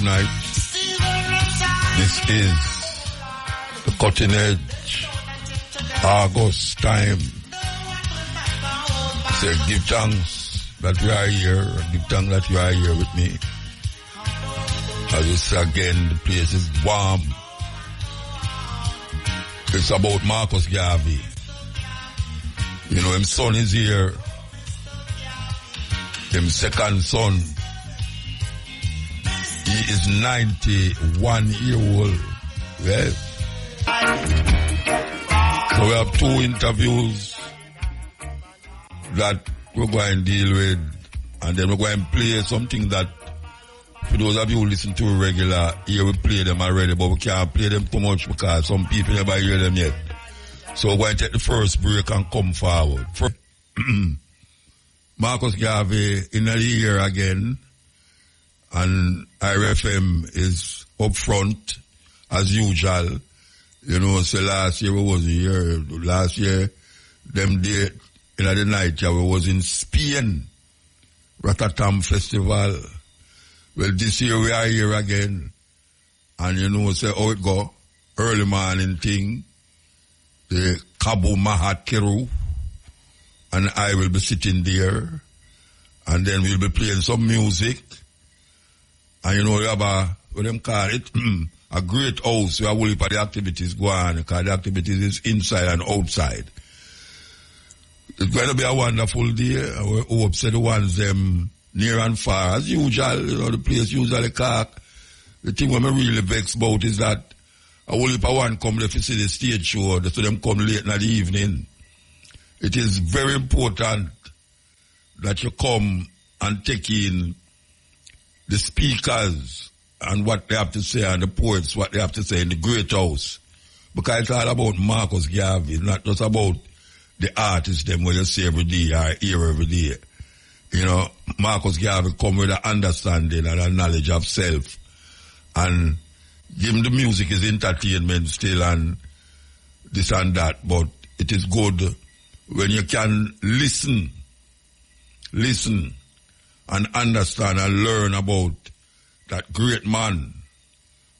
night. This is the cutting edge August time. So give thanks that you are here. Give thanks that you are here with me. As we say again, the place is warm. It's about Marcus Garvey. You know, his son is here. His second son. He is 91 years old. Yes. So we have 2 interviews that we're going to deal with. And then we're going to play something that, for those of you who listen to regular, here we play them already, but we can't play them too much because some people never hear them yet. So we're going to take the first break and come forward. Marcus Garvey in the year again, and IRFM is up front as usual. You know, so last year we wasn't here. Last year, them day in the night, we was in Spain, Ratatam Festival. Well, this year we are here again, and you know, say how it go, early morning thing, the Cabo Mahat Keru, and I will be sitting there, and then we'll be playing some music, and you know, we have what them call it, a great house where all the activities go on, because the activities is inside and outside. It's going to be a wonderful day. We hope the ones them near and far. As usual, you know, the place usually cock. The thing what me really vexed about is that a whole heap of one come there to see the stage show, so them come late in the evening. It is very important that you come and take in the speakers and what they have to say, and the poets, what they have to say in the great house. Because it's all about Marcus Garvey, not just about the artists, them where you see every day or hear every day. You know, Marcus Garvey come with an understanding and a knowledge of self. And give him the music is entertainment still and this and that. But it is good when you can listen and understand and learn about that great man,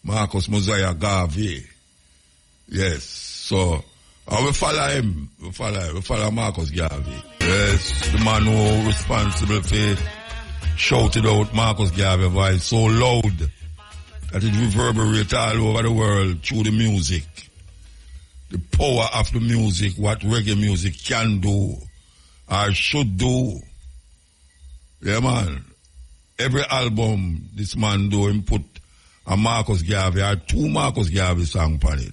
Marcus Mosiah Garvey. Yes, so I will follow him. We follow Marcus Garvey. Yes, the man who responsible for shouted out Marcus Garvey voice so loud that it reverberates all over the world through the music. The power of the music, what reggae music can do or should do. Yeah, man. Every album this man do, him put a Marcus Garvey or 2 Marcus Garvey songs on it.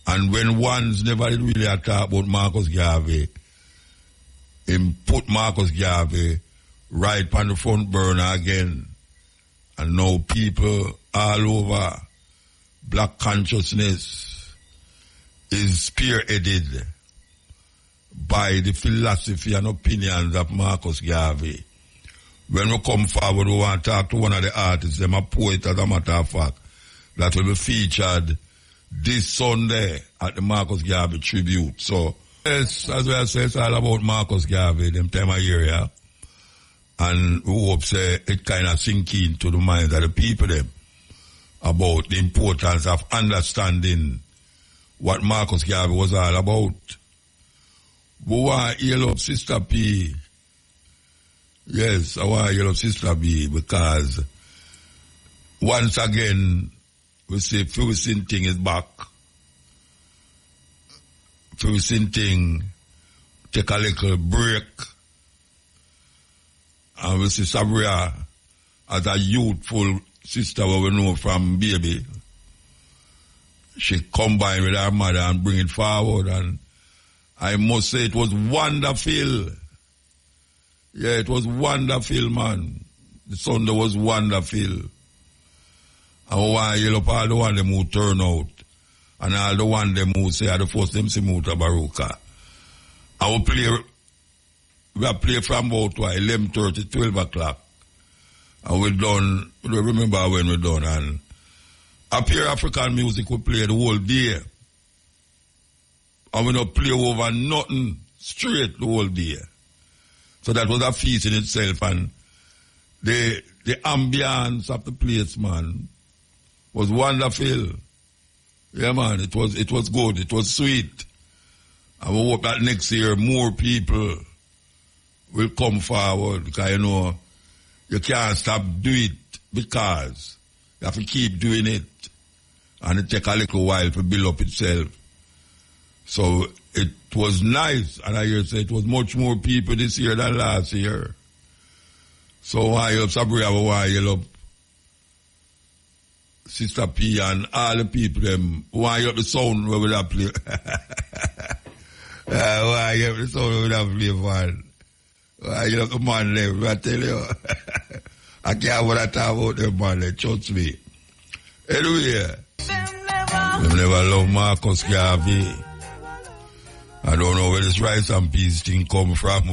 And when one's never really talk about Marcus Garvey, him put Marcus Garvey right on the front burner again. And now people all over, black consciousness is spearheaded by the philosophy and opinions of Marcus Garvey. When we come forward, we want to talk to one of the artists, them a poet as a matter of fact, that will be featured this Sunday at the Marcus Garvey tribute. So, yes, as I say, it's all about Marcus Garvey, them time of year, yeah. And we hope say it kind of sink into the minds of the people them about the importance of understanding what Marcus Garvey was all about. We want to heal up Sister P. Yes, I want to heal up Sister B because once again, we say Fusin thing is back. Fusin thing take a little break. And we see Sabria as a youthful sister what we know from baby. She combined with her mother and bring it forward, and I must say it was wonderful. Yeah, it was wonderful, man. The Sunday was wonderful. I want to yell up all the one them who turn out. And all the one them who say, the first them see Mutabaruka. I will play, we have played from about 11:30, 12 o'clock. And we done, we don't remember when we done. And up here African music we play the whole day. And we don't play over nothing straight the whole day. So that was a feast in itself, and the ambience of the place, man, was wonderful. Yeah, man, it was good. It was sweet. I will hope that next year more people will come forward because, you know, you can't stop doing it because you have to keep doing it and it take a little while to build up itself. So it was nice, and I hear say it was much more people this year than last year. So why you up Sabria, why you up Sister P and all the people them, why you up the sound where we have play? Why you up the sound where we have play, man? Why you up the man them? I tell you, I can't want to talk about them, man, they trust me. Anyway, they never love Marcus Garvey. I don't know where this rice and peas thing come from.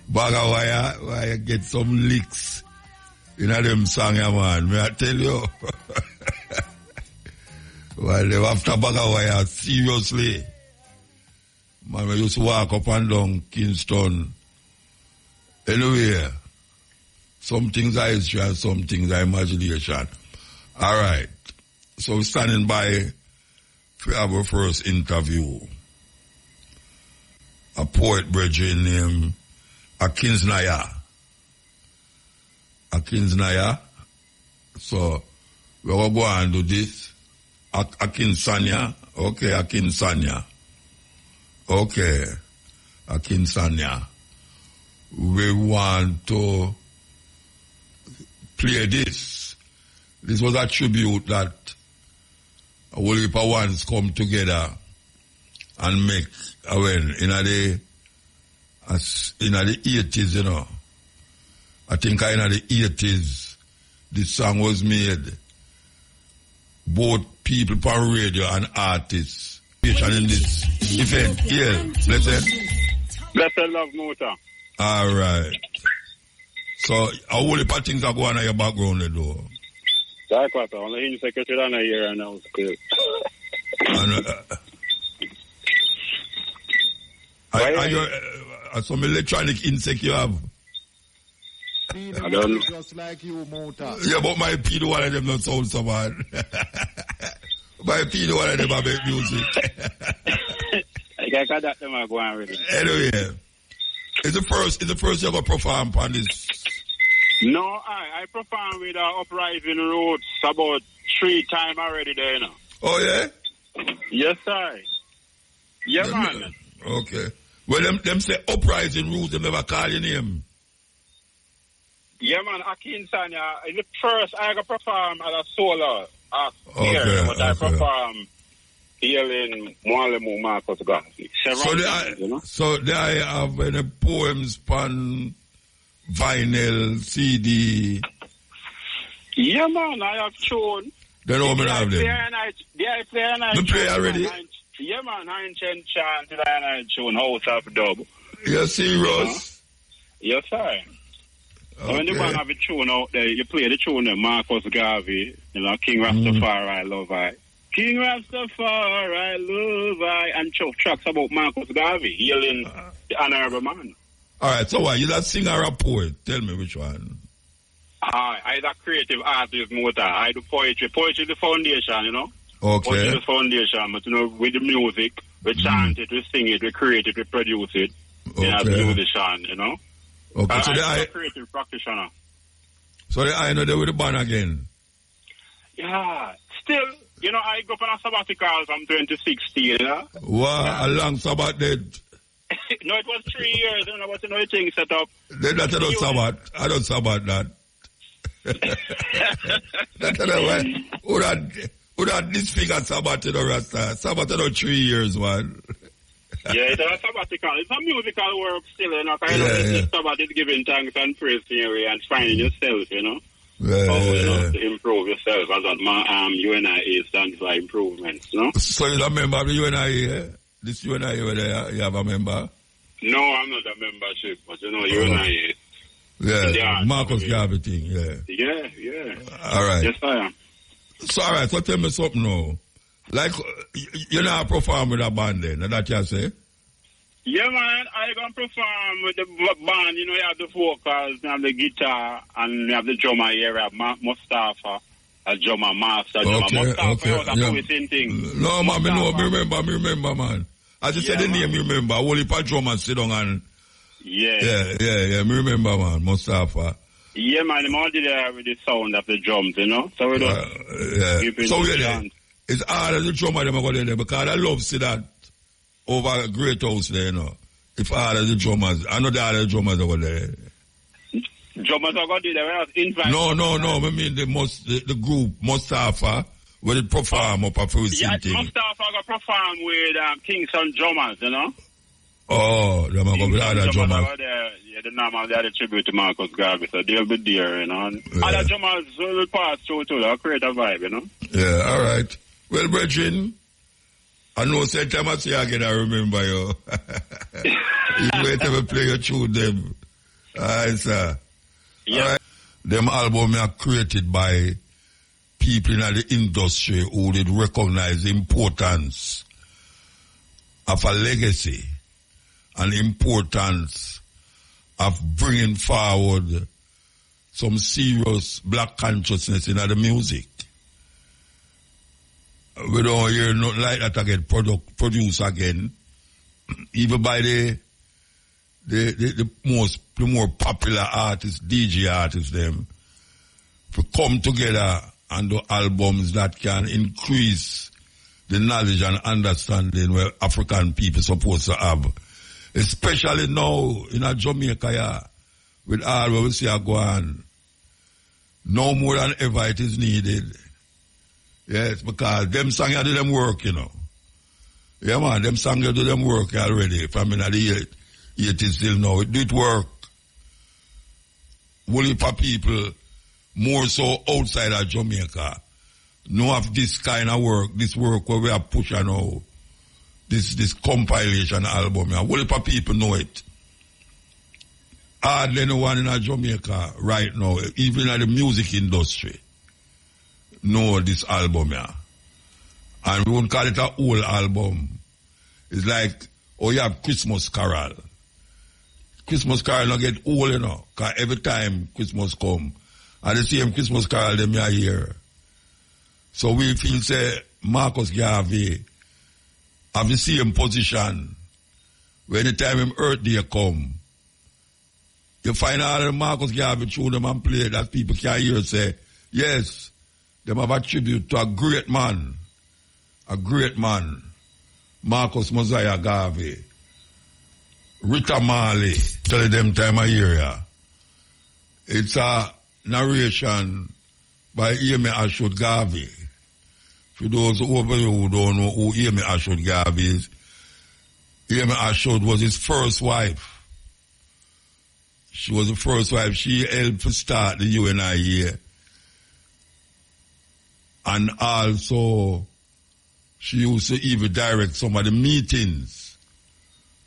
Baga why you get some licks in a them song, man. May I tell you? Well, they after Baga seriously. Man, we used to walk up and down Kingston. Anyway, some things are history and some things are imagination. All right. So we're standing by for our first interview. A poet brethren named Akinsnaya. So we're going to go and do this. Akinsanya. Okay, Akinsanya. Okay, Akinsanya. We want to play this. This was a tribute that a whole heap of ones come together and make in the 80s, you know. I think in the 80s this song was made. Both people on radio and artists in this event. Yeah, blessed. Blessed love motor. Alright. So a whole heap of things are going on in your background though. That's what I'm only secretary on a year and now still. Some electronic insect you have? I don't know. Just like you, Mota. Yeah, but my P, one of them not sound so bad. My P, one of them are make music. I got that them are going with it. Anyway, it's the first you ever perform on this? No, I perform with Uprising Roots about 3 times already there, you know. Oh, yeah? Yes, sir. Yeah, man. Okay. Well, them say Uprising Roots, they never call your name. Yeah, man, Akinsanya, in the first I got perform as a solo Okay, here, but I okay. perform here in Mwalemu Marcus Garvey. So there I have any poems on vinyl, CD. Yeah, man, I have shown. They don't have them. I play You play already? Yeah, man, I intend chant and I shown House of Dub. You're serious? Yes, sir. Okay. When the man have a tune out there, you play the tune of Marcus Garvey, you know, King Rastafari, love I. King Rastafari, love I, and tracks about Marcus Garvey, healing the honorable man. All right, so what? You that singer or a poet? Tell me which one. I a creative artist, motor. I do poetry. Poetry is the foundation, you know. Okay. Poetry is the foundation, but you know, with the music, we chant it, we sing it, we create it, we produce it. Okay. You know, as a musician, you know. Okay, so I'm a creative practitioner. So I know they with the band again. Yeah, still, you know, I go on a sabbatical from 2016, you know. Wow, a long sabbat dead. No, it was 3 years, you know, but you know, things set up. Then that's not sabbat. I don't sabbat that. That's not way. Who that disfigured sabbat in the Rasta? Sabbat in 3 years, man. Yeah, it's a sabbatical. It's a musical work still, you know. Sabbath is giving thanks and praise to you and finding yourself, you know. To improve yourself as that UNIA stands for improvement, you know. So you're a member of the UNIA? This UNIA where you have a member? No, I'm not a membership, but you know, UNIA. Yeah, Marcus Garvey thing, yeah. Yeah. All right. Yes, I am. So, all right, so tell me something now. Like, you're not performing with a band then, that you say? Yeah, man, I gonna perform with the band. You know, you have the vocals, you have the guitar, and you have the drummer here. You have Mustafa, a drummer, master drummer. Mustafa was a same thing. No, man, me remember, man. I just said the name, remember. Only for drummer sit down and... Yeah, me remember, man, Mustafa. Yeah, man, I'm already there with the sound of the drums, you know? So we don't... So it's hard as the drummer them go there because I love see that over a great house there, you know. If hard as the drummers, I know the other drummers over there. Drummers are going to there, invite. No, I mean the group, Mustafa, where they perform up a first thing. Mustafa got perform with Kingston drummers, you know? Oh, they're going to be other drummers. Yeah, the normal, they are the tribute to Marcus Garvey, so they'll be there, you know. And other drummers will pass through too, they'll create a vibe, you know. Yeah, all right. Well, brethren, I know certain time I see again, I remember you. You wait till we play your tune, them. All right, sir. Yeah. All right. Them albums are created by people in the industry who did recognize the importance of a legacy and importance of bringing forward some serious black consciousness in the music. We don't hear nothing like that again, produced again, even by the more popular artists, DJ artists, them, to come together and do albums that can increase the knowledge and understanding where African people supposed to have. Especially now in Jamaica, with all what we see go on. No more than ever it is needed. Yes, because them songs do them work, you know. Yeah, man, them songs do them work already. From in the 80s till now, it did work. Only for people more so outside of Jamaica know of this kind of work, this work where we are pushing now, this compilation album. Only for people know it. Hardly anyone in Jamaica right now, even in the music industry, know this album, and we won't call it an old album. It's like, you have Christmas Carol. Christmas Carol not get old, you know, because every time Christmas come, and the same Christmas Carol them you hear. So we feel, say, Marcus Garvey have the same position. When the time him Earth Day come, you find all the Marcus Garvey tune them and play that people can hear, say, yes, them have a tribute to a great man, Marcus Mosiah Garvey, Rita Marley, tell them time of year. It's a narration by Amy Ashwood Garvey. For those over you who don't know who Amy Ashwood Garvey is, Amy Ashwood was his first wife. She was the first wife. She helped to start the UNIA. And also, she used to even direct some of the meetings.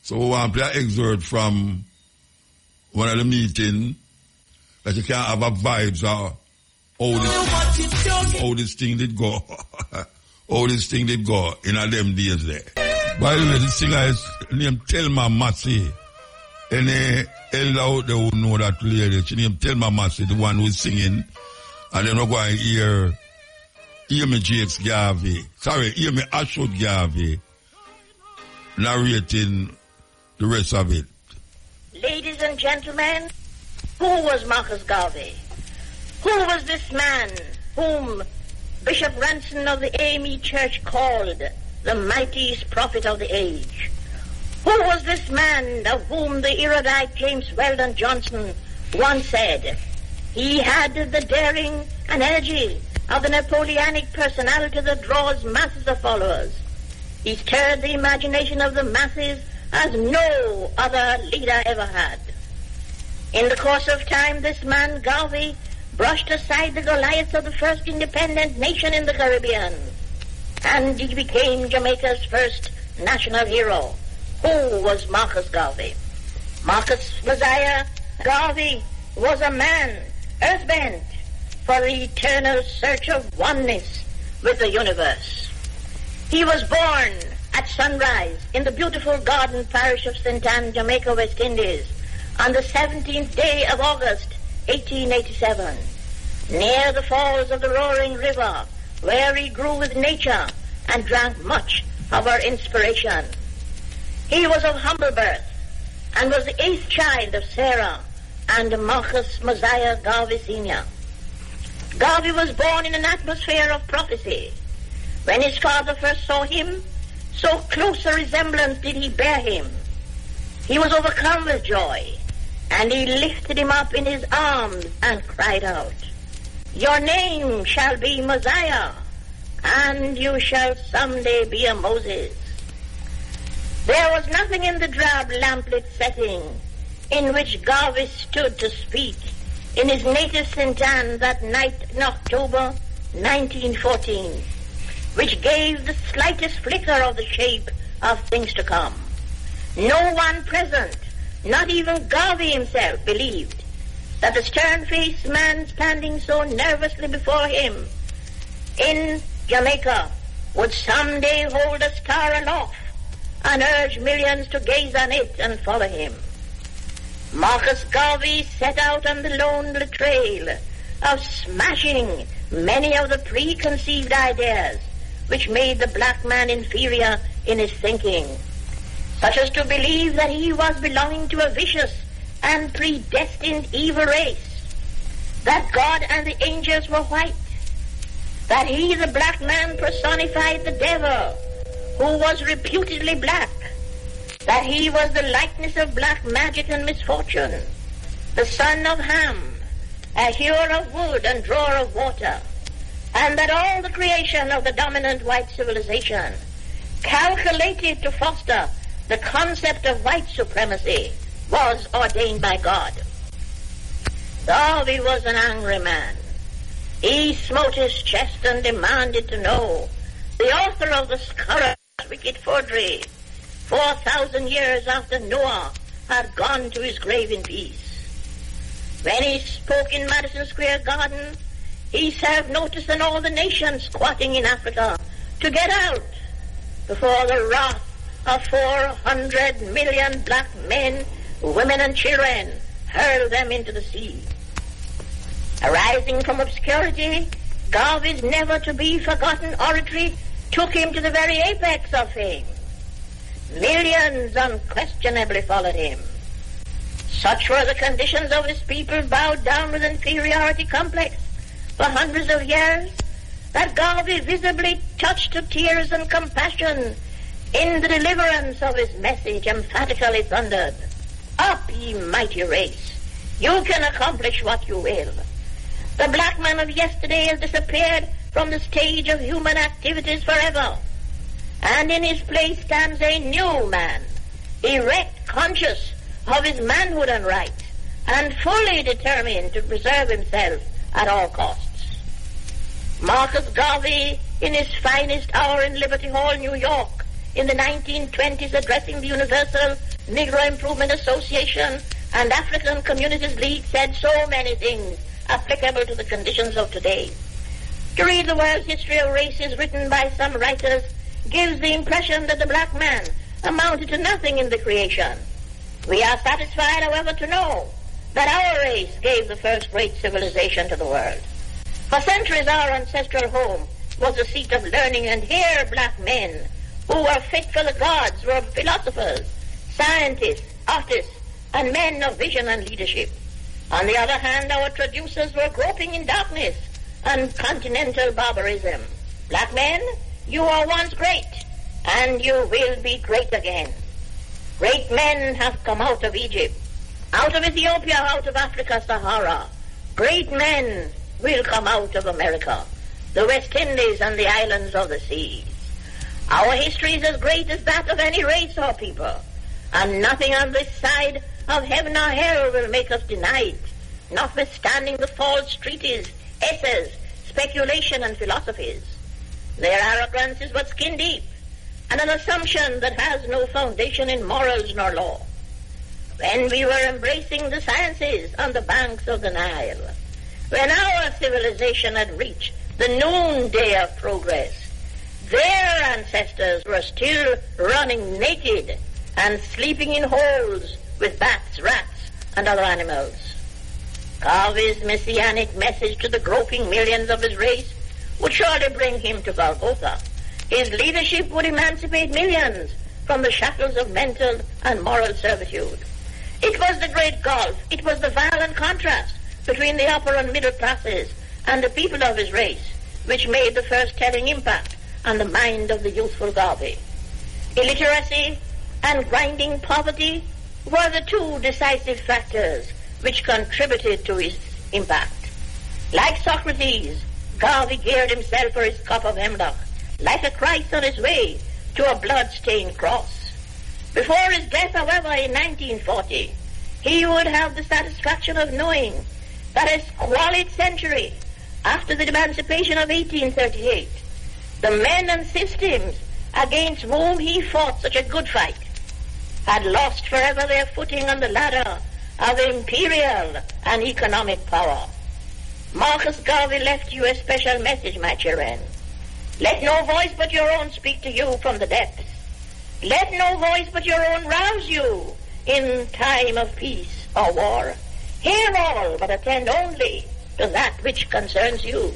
So we want to play an excerpt from one of the meetings that you can't have a vibes of how this thing did go. How this thing did go in them days there. By the way, the singer is named Thelma Massey. Any elder out there who know that lady, she named Thelma Massey, the one who's singing. And then we're going to hear Amy Ashwood Garvey narrating the rest of it. Ladies and gentlemen, who was Marcus Garvey? Who was this man whom Bishop Ranson of the AME Church called the mightiest prophet of the age? Who was this man of whom the erudite James Weldon Johnson once said, he had the daring and energy of the Napoleonic personality that draws masses of followers. He stirred the imagination of the masses as no other leader ever had. In the course of time, this man, Garvey, brushed aside the Goliaths of the first independent nation in the Caribbean, and he became Jamaica's first national hero. Who was Marcus Garvey? Marcus Mosiah Garvey was a man earthbent for the eternal search of oneness with the universe. He was born at sunrise in the beautiful garden parish of St. Anne, Jamaica, West Indies, on the 17th day of August, 1887, near the falls of the roaring river, where he grew with nature and drank much of her inspiration. He was of humble birth and was the 8th child of Sarah and Marcus Mosiah Garvey Sr. Garvey was born in an atmosphere of prophecy. When his father first saw him, so close a resemblance did he bear him. He was overcome with joy, and he lifted him up in his arms and cried out, "Your name shall be Mosiah, and you shall someday be a Moses." There was nothing in the drab lamplit setting in which Garvey stood to speak in his native St. Anne that night in October 1914, which gave the slightest flicker of the shape of things to come. No one present, not even Garvey himself, believed that the stern-faced man standing so nervously before him in Jamaica would someday hold a star aloft and urge millions to gaze on it and follow him. Marcus Garvey set out on the lonely trail of smashing many of the preconceived ideas which made the black man inferior in his thinking, such as to believe that he was belonging to a vicious and predestined evil race, that God and the angels were white, that he, the black man, personified the devil, who was reputedly black, that he was the likeness of black magic and misfortune, the son of Ham, a hewer of wood and drawer of water, and that all the creation of the dominant white civilization, calculated to foster the concept of white supremacy, was ordained by God. Garvey was an angry man. He smote his chest and demanded to know the author of the scurrilous wicked forgery 4,000 years after Noah had gone to his grave in peace. When he spoke in Madison Square Garden, he served notice on all the nations squatting in Africa to get out before the wrath of 400 million black men, women and children hurled them into the sea. Arising from obscurity, Garvey's never-to-be-forgotten oratory took him to the very apex of fame. Millions unquestionably followed him. Such were the conditions of his people, bowed down with inferiority complex for hundreds of years, that Garvey visibly touched to tears and compassion in the deliverance of his message, emphatically thundered, "Up, ye mighty race! You can accomplish what you will. The black man of yesterday has disappeared from the stage of human activities forever, and in his place stands a new man, erect, conscious of his manhood and rights, and fully determined to preserve himself at all costs." Marcus Garvey, in his finest hour in Liberty Hall, New York, in the 1920s, addressing the Universal Negro Improvement Association and African Communities League, said so many things applicable to the conditions of today. To read the world's history of races written by some writers gives the impression that the black man amounted to nothing in the creation. We are satisfied, however, to know that our race gave the first great civilization to the world. For centuries, our ancestral home was the seat of learning, and here black men who were fit for the gods were philosophers, scientists, artists, and men of vision and leadership. On the other hand, our traducers were groping in darkness and continental barbarism. Black men, you were once great, and you will be great again. Great men have come out of Egypt, out of Ethiopia, out of Africa, Sahara. Great men will come out of America, the West Indies, and the islands of the seas. Our history is as great as that of any race or people, and nothing on this side of heaven or hell will make us deny it, notwithstanding the false treatises, essays, speculation, and philosophies. Their arrogance is but skin deep, and an assumption that has no foundation in morals nor law. When we were embracing the sciences on the banks of the Nile, when our civilization had reached the noonday of progress, Their ancestors were still running naked and sleeping in holes with bats, rats, and other animals. Garvey's messianic message to the groping millions of his race would surely bring him to Golgotha. His leadership would emancipate millions from the shackles of mental and moral servitude. It was the great gulf, it was the violent contrast between the upper and middle classes and the people of his race which made the first telling impact on the mind of the youthful Garvey. Illiteracy and grinding poverty were the two decisive factors which contributed to his impact. Like Socrates, Garvey geared himself for his cup of hemlock, like a Christ on his way to a blood-stained cross. Before his death, however, in 1940, he would have the satisfaction of knowing that a squalid century after the emancipation of 1838, the men and systems against whom he fought such a good fight had lost forever their footing on the ladder of imperial and economic power. Marcus Garvey left you a special message, my children. Let no voice but your own speak to you from the depths. Let no voice but your own rouse you in time of peace or war. Hear all, but attend only to that which concerns you.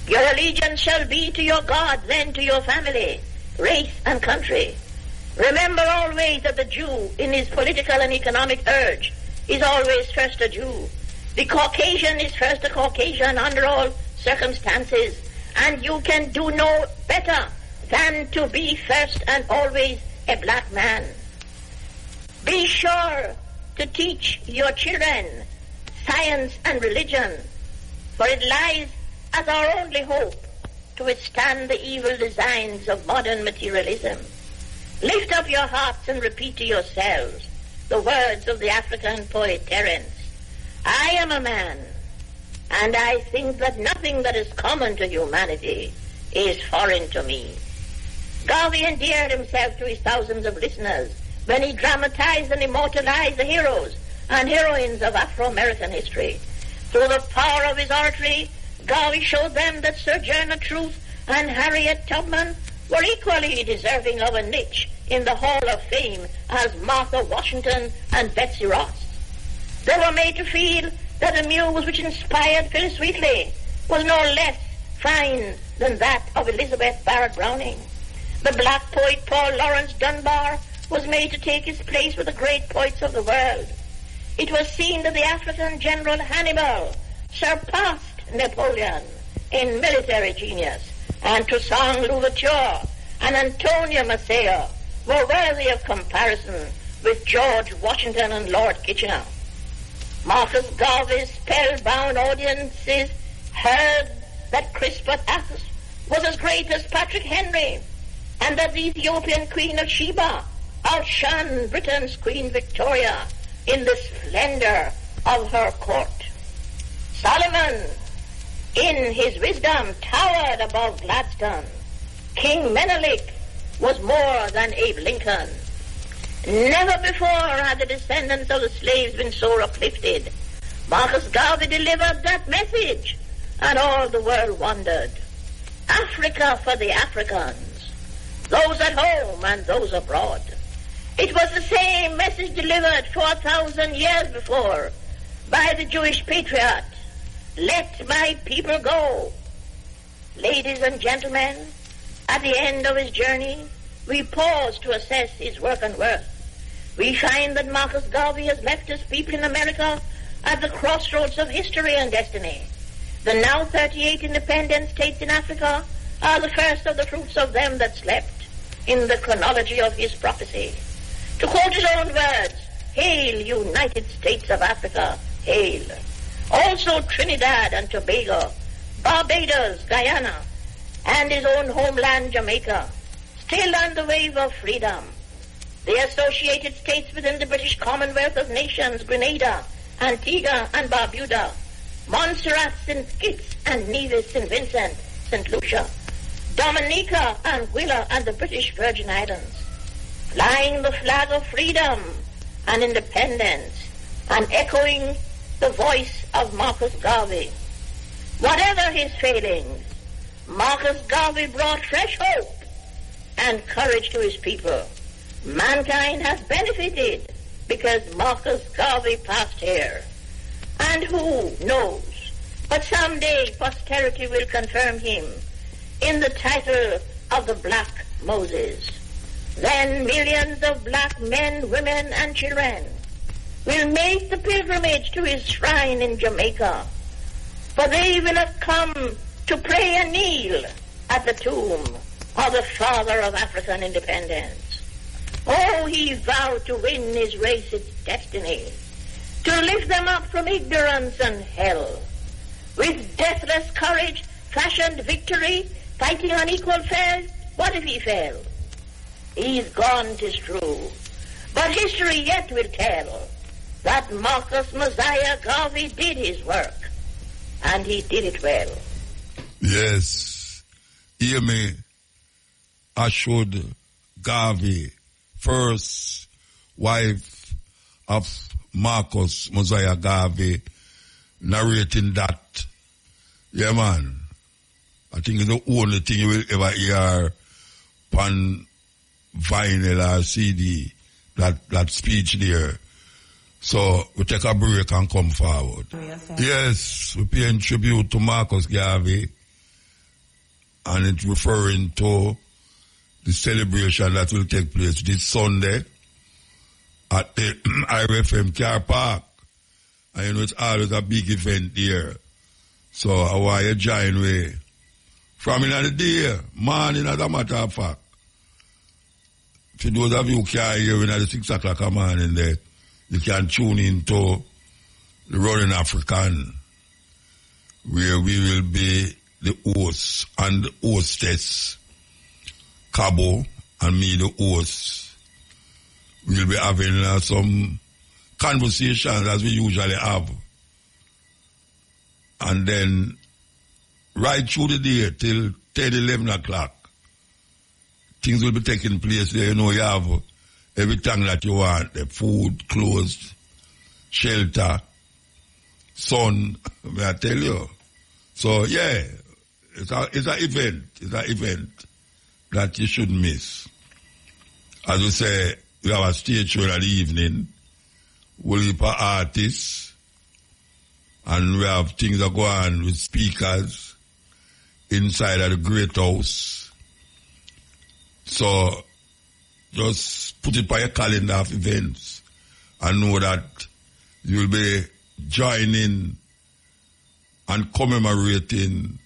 Your allegiance shall be to your God, then to your family, race, and country. Remember always that the Jew, in his political and economic urge, is always first a Jew. The Caucasian is first a Caucasian under all circumstances, and you can do no better than to be first and always a black man. Be sure to teach your children science and religion, for it lies as our only hope to withstand the evil designs of modern materialism. Lift up your hearts and repeat to yourselves the words of the African poet Terence. I am a man, and I think that nothing that is common to humanity is foreign to me. Garvey endeared himself to his thousands of listeners when he dramatized and immortalized the heroes and heroines of Afro-American history. Through the power of his oratory, Garvey showed them that Sojourner Truth and Harriet Tubman were equally deserving of a niche in the Hall of Fame as Martha Washington and Betsy Ross. They were made to feel that the muse which inspired Phyllis Wheatley was no less fine than that of Elizabeth Barrett Browning. The black poet Paul Laurence Dunbar was made to take his place with the great poets of the world. It was seen that the African General Hannibal surpassed Napoleon in military genius, and Toussaint Louverture and Antonio Maceo were worthy of comparison with George Washington and Lord Kitchener. Marcus Garvey's spellbound audiences heard that Crispus Attucks was as great as Patrick Henry, and that the Ethiopian Queen of Sheba outshone Britain's Queen Victoria in the splendor of her court. Solomon, in his wisdom, towered above Gladstone. King Menelik was more than Abe Lincoln. Never before had the descendants of the slaves been so uplifted. Marcus Garvey delivered that message, and all the world wondered. Africa for the Africans, those at home and those abroad. It was the same message delivered 4,000 years before by the Jewish patriot, "Let my people go." Ladies and gentlemen, at the end of his journey, we pause to assess his work and worth. We find that Marcus Garvey has left his people in America at the crossroads of history and destiny. The now 38 independent states in Africa are the first of the fruits of them that slept in the chronology of his prophecy. To quote his own words, "Hail, United States of Africa, hail." Also Trinidad and Tobago, Barbados, Guyana, and his own homeland, Jamaica, still on the wave of freedom. The associated states within the British Commonwealth of Nations, Grenada, Antigua and Barbuda, Montserrat, St. Kitts and Nevis, St. Vincent, St. Lucia, Dominica, Anguilla, and the British Virgin Islands, flying the flag of freedom and independence and echoing the voice of Marcus Garvey. Whatever his failings, Marcus Garvey brought fresh hope and courage to his people. Mankind has benefited because Marcus Garvey passed here. And who knows, but someday posterity will confirm him in the title of the Black Moses. Then millions of black men, women, and children will make the pilgrimage to his shrine in Jamaica, for they will have come to pray and kneel at the tomb of the father of African independence. Oh, he vowed to win his race its destiny, to lift them up from ignorance and hell. With deathless courage, fashioned victory, fighting on equal fare. What if he failed? He's gone, 'tis true, but history yet will tell that Marcus Mosiah Garvey did his work, and he did it well. Yes, hear me, Ashwood Garvey, first wife of Marcus Mosiah Garvey, narrating that. Yeah, man. I think it's the only thing you will ever hear on vinyl or CD, that speech there. So we take a break and come forward. Yes, we're paying tribute to Marcus Garvey, and it's referring to the celebration that will take place this Sunday at the IRFM car park. And you know it's always a big event there. So I want you to join me from in the day, morning as a matter of fact. For those of you who can't hear at the 6 o'clock a morning there, you can tune in to the Running African, where we will be the host and the hostess, Cabo, and me the host. We'll be having some conversations as we usually have. And then right through the day till 10, 11 o'clock, things will be taking place there. You know, you have everything that you want, the food, clothes, shelter, sun, may I tell you. So, yeah, it's an event. It's an event that you shouldn't miss. As we say, we have a stage show in the evening. We'll have artists. And we have things that go on with speakers inside of the Great House. So, just put it by your calendar of events and know that you'll be joining and commemorating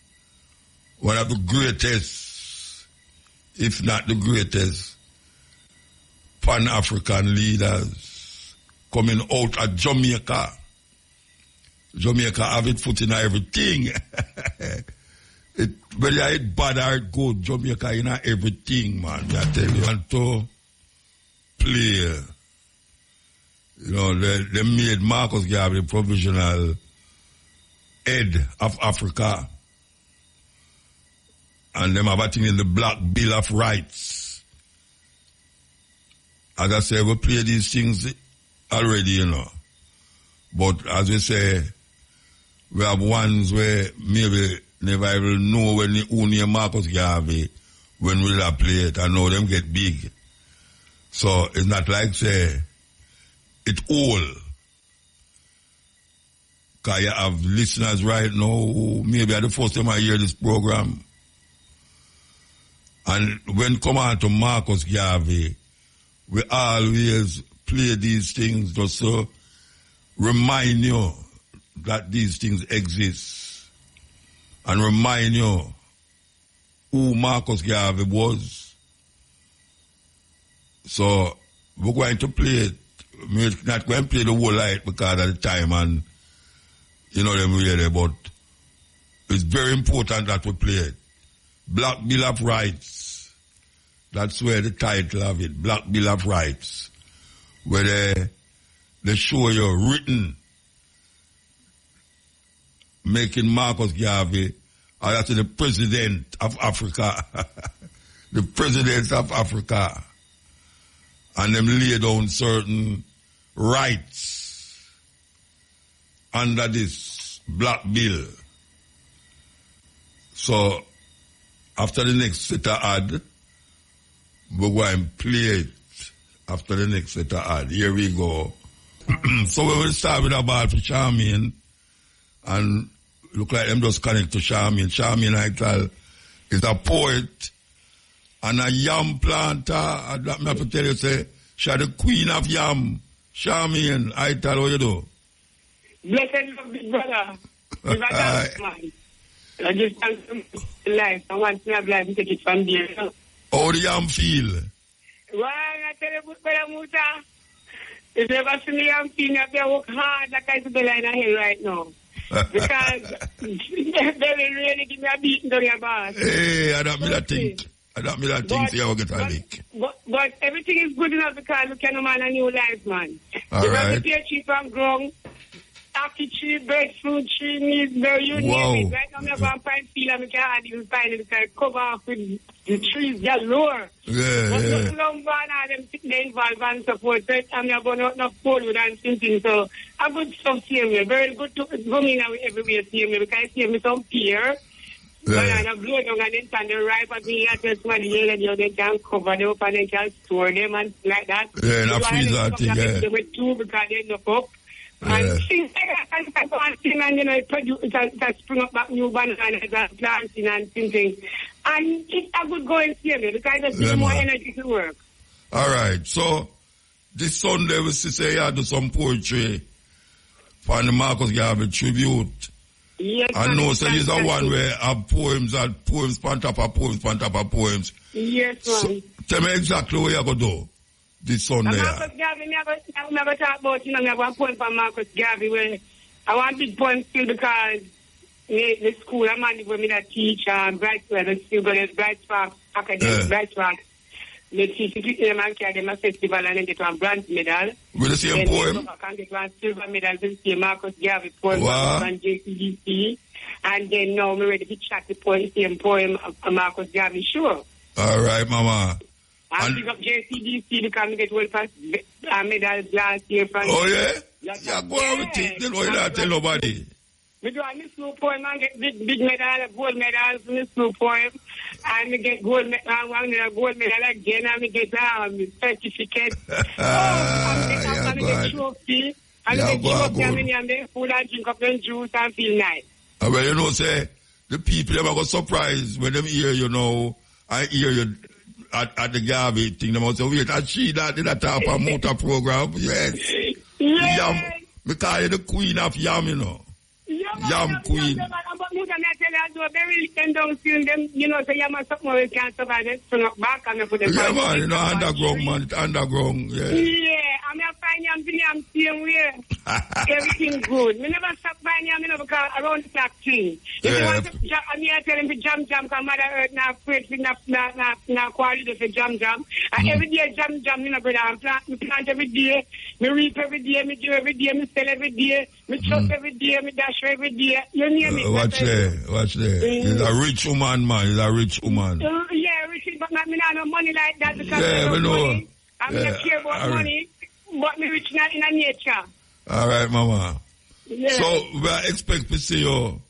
one of the greatest, if not the greatest, Pan-African leaders coming out of Jamaica. Jamaica have it foot in everything. Whether it's bad or it good, Jamaica in everything, man. I tell you. And to play, you know, they made Marcus Garvey the provisional head of Africa. And them have a thing in the Black Bill of Rights. As I say, we play these things already, you know. But as we say, we have ones where maybe never even know when who near Marcus Garvey when we play it and know them get big. So it's not like say it all. Because you have listeners right now who maybe are the first time I hear this program. And when come on to Marcus Garvey, we always play these things just to remind you that these things exist. And remind you who Marcus Garvey was. So we're going to play it. We're not going to play the whole light because of the time and you know them really, but it's very important that we play it. Black Bill of Rights. That's where the title of it, Black Bill of Rights. Where they show you written making Marcus Garvey as the president of Africa. The president of Africa. And them lay down certain rights under this Black Bill. So after the next set of ad, we're going to play it after the next set of ad. Here we go. So we will start with a ball for Charmaine, and look like them just connect to Charmaine. Charmaine, I tell, is a poet and a yam planter. I have to tell you, say, she's the queen of yam. Charmaine, I tell what you do. Blessed love, big brother. I just tell life. I want to have life and take it from there. How do yam feel? Well, I tell you, brother Muta, if you ever see me, I'm feeling up there, work hard, like I be lying here right now. Because they will really give me a beating down your boss. Hey, I don't mean that think. I don't mean that think, so you will get a lick. But everything is good enough because we can man a new life, man. All right. The pear tree from ground, apple tree, breadfruit tree, needs, you name it. Right now, I'm going to find field and we can't even find it because cover off with the trees galore. Yeah, but yeah. the plum van and them they involve and support it, and they're going out of forward and something. So, a good stuff same way. Very good to go in everywhere same way because I see me some pear. And I'm blowing on and then stand the ripe at me at this money and they can cover them up and they can store them and like that. Yeah, and I freeze that thing, yeah. They with two because they end up. And things like that, and go and sing and, it produce, it spring up back new bananas and planting and things. And it's a good going same because it gives more energy to work. All right, so this Sunday we say you do some poetry for the Marcus Garvey tribute. Yes, I know, so there's a one where have poems and poems, on top of poems. Yes, man. So, tell me exactly what you're going to do this Sunday. Marcus Garvey, I'm going to talk about, I'm going to poem for Marcus Garvey where I want big poem still because the school, I'm on the women that teach Bright Spark, still going to Bright Spark Academy, Bright Spark. They teach them and carry them a festival and then get one bronze medal. With the same poem? I can get one silver medal to see Marcus Garvey poem from JCDC. And then now I'm ready to chat the same poem of Marcus Garvey, sure. All right, Mama. I pick up JCDC because I get one first medals last year. Oh, yeah? Yeah, go on with it. They don't want to tell nobody. We do a Miss Blue poem and get big medal, gold medal for Miss Blue poem. And we get gold medal again and we get certificate. And we get trophy. And we get trophy and then food and drink up them juice and feel nice. Well, you know, say, the people never got surprised when them hear, you know, I hear you at the Garvey thing. They must say, wait, and she that did a top of motor program. Yes. Yes. Yam. Because you're the queen of yam, you know. Yam queen. But Muta, I tell you, they really send down soon. Them, you know, say yam or something where we can't survive. They spring up back and they put the yeah, man, you know, underground, man. It's underground, yeah. Yeah, I'm going to find yam same way. Everything good. We never stop buying yam, you know, because around the clock thing. If you want to jam, I'm here telling you to jam, because Mother Earth now afraid for now quality for jam. And every day jam, you know, brother, we plant every day, we reap every day, we do every day, we sell every day, we trust every day, we dash every day. You name it. Watch there. He's a rich woman, man. He's a rich woman. Yeah, rich, but I mean, I have no money like that because I don't know. Money. I'm not care about money, but me rich not in a nature. All right, Mama. Yeah. So, we expect to see you.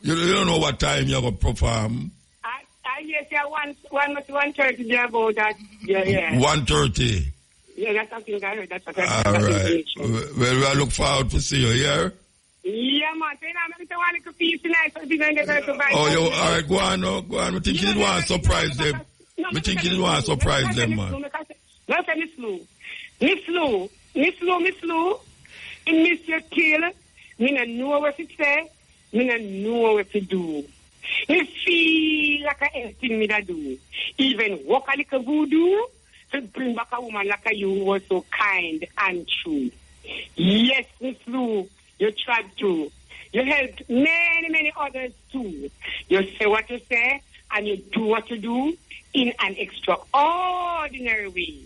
You don't know what time you're going to perform. I guess 1:30 there about that. Yeah. 1:30. Yeah, that's something I heard. That's what I heard. All right. Well, I look forward to see you here. Yeah, man. So, I'm going to piece tonight, so you're going to surprise. Oh, all right, go on. I think you want to surprise them. I think you want to surprise them, man. Miss Lou. In Miss Your Kill, me no know what to say, me no know what to do. Me feel like anything me da do. Even walk a little voodoo to bring back a woman like you who was so kind and true. Yes, Miss Lou, you tried to. You helped many others too. You say what you say and you do what you do in an extraordinary way.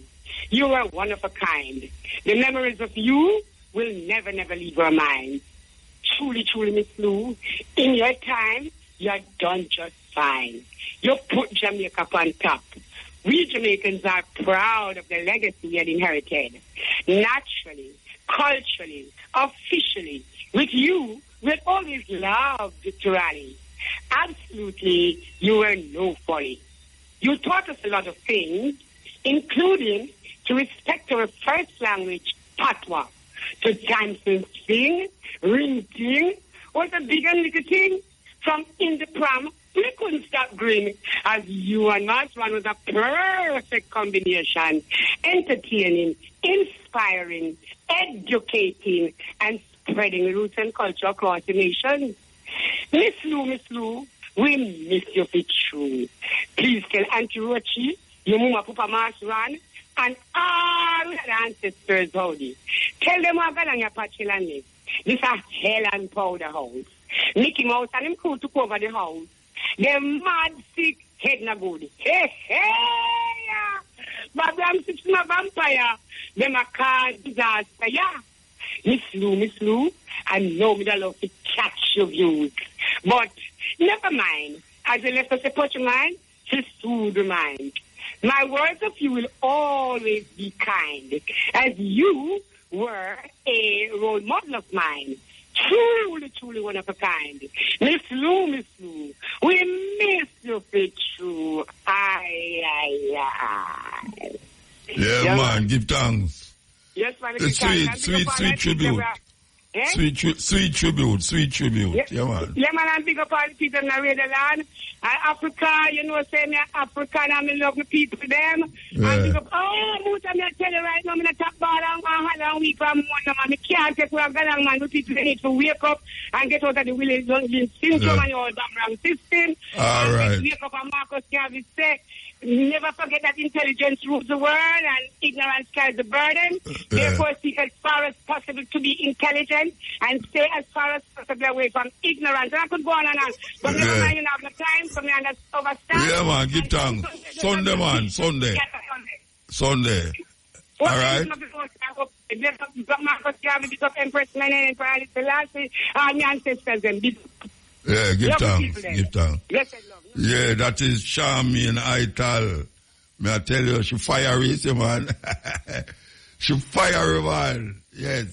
You are one of a kind. The memories of you will never leave our minds. Truly, Miss Lou, in your time, you are done just fine. You put Jamaica on top. We Jamaicans are proud of the legacy we had inherited. Naturally, culturally, officially, with you, we'll always love to rally. Absolutely, you were no folly. You taught us a lot of things, including to respect our first language, Patois, to dance and sing, ring ting, was a big and little thing. From in the pram, we couldn't stop grinning, as you and one was a perfect combination, entertaining, inspiring, educating, and spreading roots and culture across the nation. Miss Lou, we miss you for true. Please tell Auntie Rochi, your mama, Papa Marsran, and all the ancestors howdy. Tell them what got on your patchy. This is a hell and powder house. Mickey Mouse and him crew took over the house. They're mad sick, head na good. Hey, but I'm such a vampire. Them a car disaster, yeah. Miss Lou, I know me that love to catch your views. But never mind. As you left us a touch of mind, just soothe the mind. My words of you will always be kind, as you were a role model of mine. Truly one of a kind. Miss Lou, we miss you for true. Aye. Yeah, man, give thanks. Yes, man. Sweet tribute. Eh? Sweet tribute. Yeah, man. Yeah, man, I'm big up all the people in the radio land. Africa, you know, say me African, and I love the people, them. Yeah. And big up, Muta, me tell you right now, I'm not top ball and a week from one, man. I can't take where I'm going, man. The people need to wake up and get out of the village syndrome and all that wrong system. All right. Wake up and Marcus Garvey say, never forget that intelligence rules the world and ignorance carries the burden. Therefore, seek as far as possible to be intelligent and stay as far as possible away from ignorance. And I could go on and on. But never mind, you don't have the time for me and that's overstand. Yeah, man, give thanks. Sunday, man, Sunday. All right. Marcus Garvey, because Empress Menen and Paris Selassie, all my ancestors and yeah, give thanks. Blessed love. Yeah, that is Charmian Ital. May I tell you, she fiery, man. She fiery, man. Yes.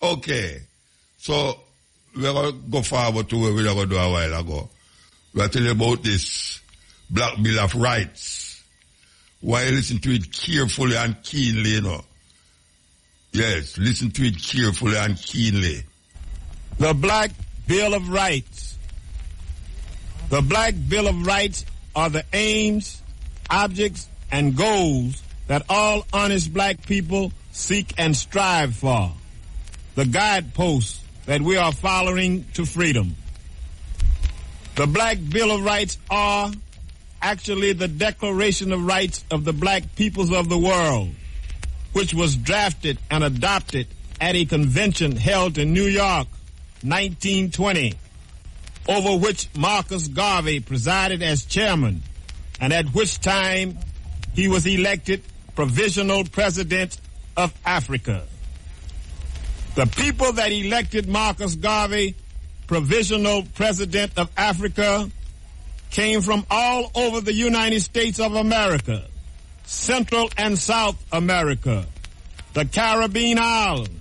Okay. So, we're going to go forward to where we were going to do a while ago. We're telling you about this Black Bill of Rights. Why listen to it carefully and keenly, you know? Yes, listen to it carefully and keenly. The Black Bill of Rights. The Black Bill of Rights are the aims, objects, and goals that all honest black people seek and strive for. The guideposts that we are following to freedom. The Black Bill of Rights are actually the Declaration of Rights of the black peoples of the world, which was drafted and adopted at a convention held in New York, 1920. Over which Marcus Garvey presided as chairman, and at which time he was elected provisional president of Africa. The people that elected Marcus Garvey provisional president of Africa came from all over the United States of America, Central and South America, the Caribbean islands,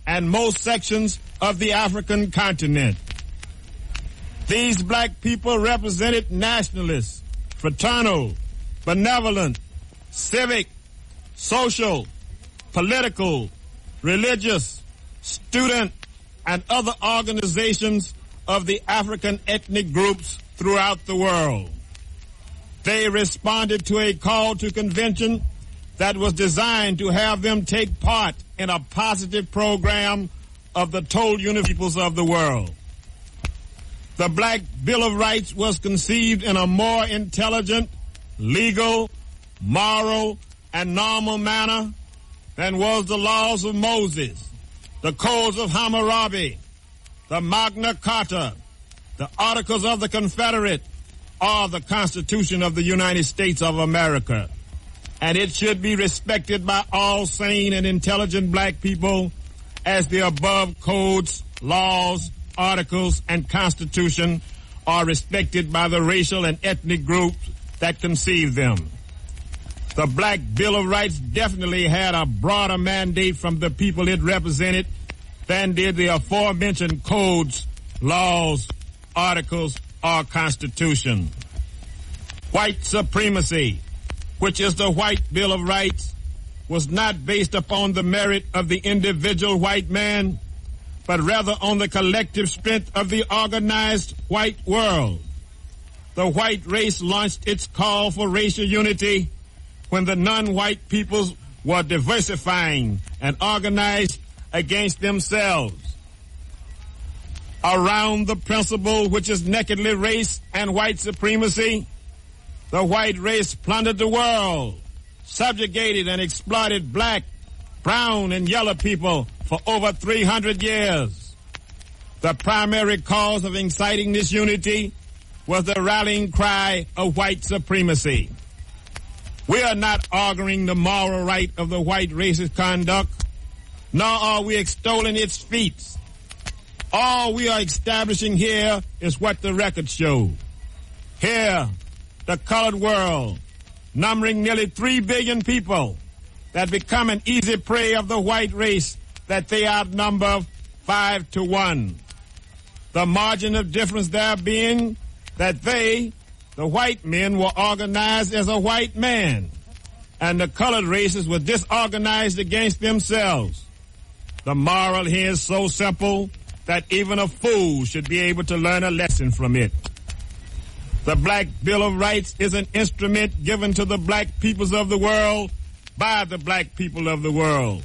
and most sections of the African continent. These black people represented nationalist, fraternal, benevolent, civic, social, political, religious, student, and other organizations of the African ethnic groups throughout the world. They responded to a call to convention that was designed to have them take part in a positive program of the total unity peoples of the world. The Black Bill of Rights was conceived in a more intelligent, legal, moral, and normal manner than was the laws of Moses, the codes of Hammurabi, the Magna Carta, the Articles of the Confederate, or the Constitution of the United States of America. And it should be respected by all sane and intelligent black people as the above codes, laws, articles, and Constitution are respected by the racial and ethnic groups that conceived them. The Black Bill of Rights definitely had a broader mandate from the people it represented than did the aforementioned codes, laws, articles, our Constitution. White supremacy, which is the White Bill of Rights, was not based upon the merit of the individual white man, but rather on the collective strength of the organized white world. The white race launched its call for racial unity when the non-white peoples were diversifying and organized against themselves. Around the principle which is nakedly race and white supremacy, the white race plundered the world, subjugated and exploited black, brown, and yellow people for over 300 years. The primary cause of inciting this unity was the rallying cry of white supremacy. We are not arguing the moral right of the white race's conduct, nor are we extolling its feats. All we are establishing here is what the records show. Here, the colored world, numbering nearly 3 billion people, that become an easy prey of the white race that they outnumber 5 to 1. The margin of difference there being that they, the white men, were organized as a white man, and the colored races were disorganized against themselves. The moral here is so simple that even a fool should be able to learn a lesson from it. The Black Bill of Rights is an instrument given to the black peoples of the world by the black people of the world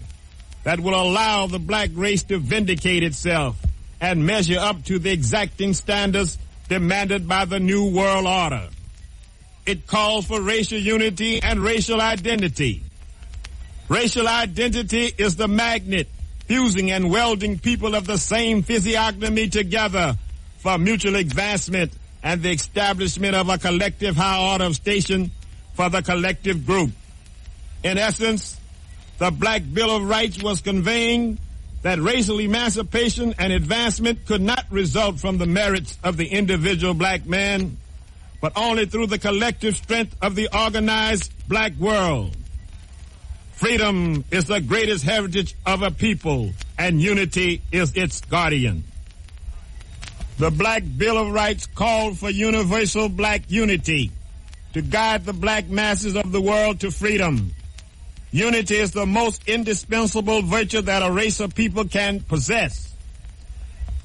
that will allow the black race to vindicate itself and measure up to the exacting standards demanded by the New World Order. It calls for racial unity and racial identity. Racial identity is the magnet fusing and welding people of the same physiognomy together for mutual advancement and the establishment of a collective high order of station for the collective group. In essence, the Black Bill of Rights was conveying that racial emancipation and advancement could not result from the merits of the individual black man, but only through the collective strength of the organized black world. Freedom is the greatest heritage of a people, and unity is its guardian. The Black Bill of Rights called for universal black unity to guide the black masses of the world to freedom. Unity is the most indispensable virtue that a race of people can possess.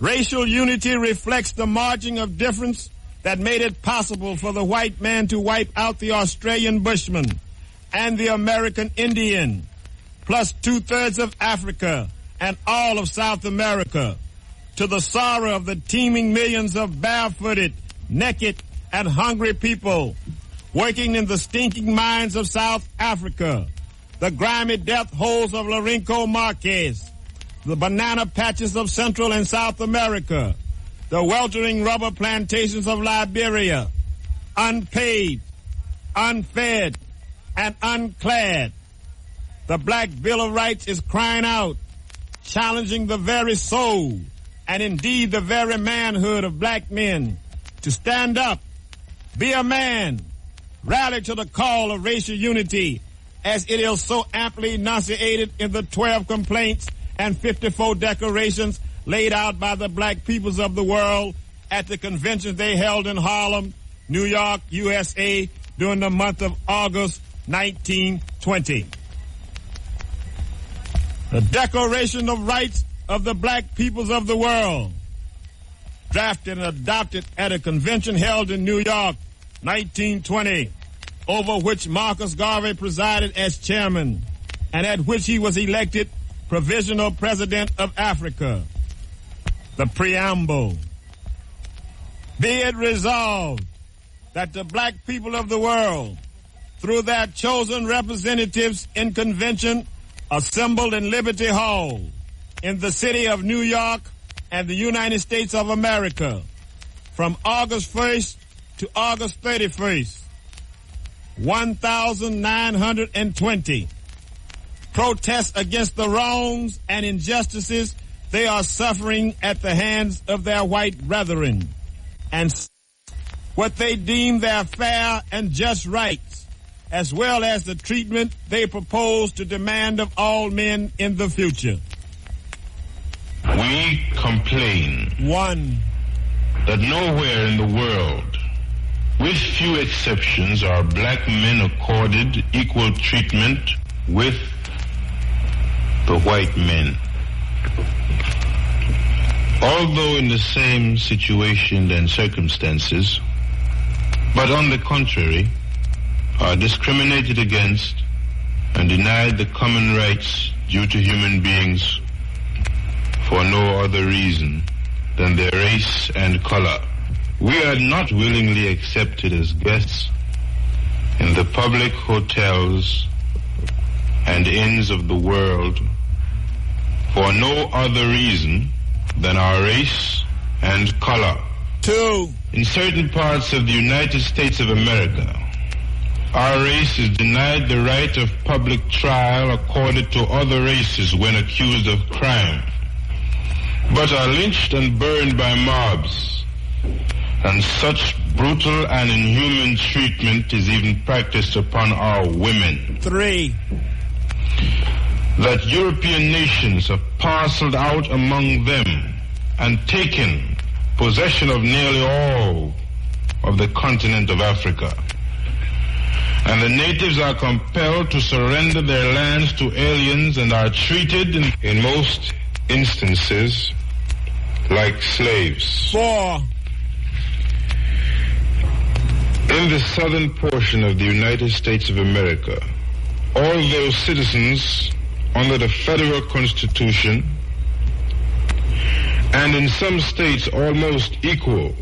Racial unity reflects the margin of difference that made it possible for the white man to wipe out the Australian Bushman and the American Indian, plus 2/3 of Africa and all of South America, to the sorrow of the teeming millions of barefooted, naked, and hungry people working in the stinking mines of South Africa, the grimy death holes of Lourenço Marques, the banana patches of Central and South America, the weltering rubber plantations of Liberia, unpaid, unfed, and unclad. The Black Bill of Rights is crying out, challenging the very soul and indeed the very manhood of black men to stand up, be a man, rally to the call of racial unity as it is so amply enunciated in the 12 complaints and 54 declarations laid out by the black peoples of the world at the convention they held in Harlem, New York, USA, during the month of August 1920. The Declaration of Rights of the Black Peoples of the World, drafted and adopted at a convention held in New York, 1920, over which Marcus Garvey presided as chairman, and at which he was elected provisional president of Africa. The preamble. Be it resolved that the black people of the world, through their chosen representatives in convention assembled in Liberty Hall in the city of New York and the United States of America from August 1st to August 31st, 1920, protest against the wrongs and injustices they are suffering at the hands of their white brethren, and what they deem their fair and just rights, as well as the treatment they propose to demand of all men in the future. We complain. 1. that nowhere in the world, with few exceptions, are black men accorded equal treatment with the white men. Although in the same situation and circumstances, but on the contrary, are discriminated against and denied the common rights due to human beings for no other reason than their race and color. We are not willingly accepted as guests in the public hotels and inns of the world for no other reason than our race and color. 2. In certain parts of the United States of America, our race is denied the right of public trial accorded to other races when accused of crime, but are lynched and burned by mobs, and such brutal and inhuman treatment is even practiced upon our women. 3. That European nations have parceled out among them and taken possession of nearly all of the continent of Africa. And the natives are compelled to surrender their lands to aliens and are treated in most instances like slaves. 4. In the southern portion of the United States of America, although citizens under the federal constitution and in some states almost equal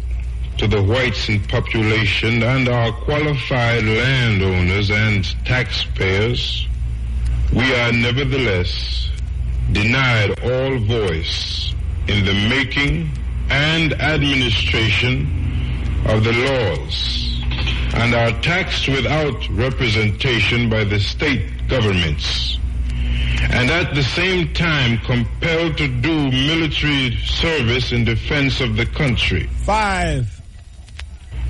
to the whites in population and are qualified landowners and taxpayers, we are nevertheless denied all voice in the making and administration of the laws and are taxed without representation by the state governments, and at the same time compelled to do military service in defense of the country. 5.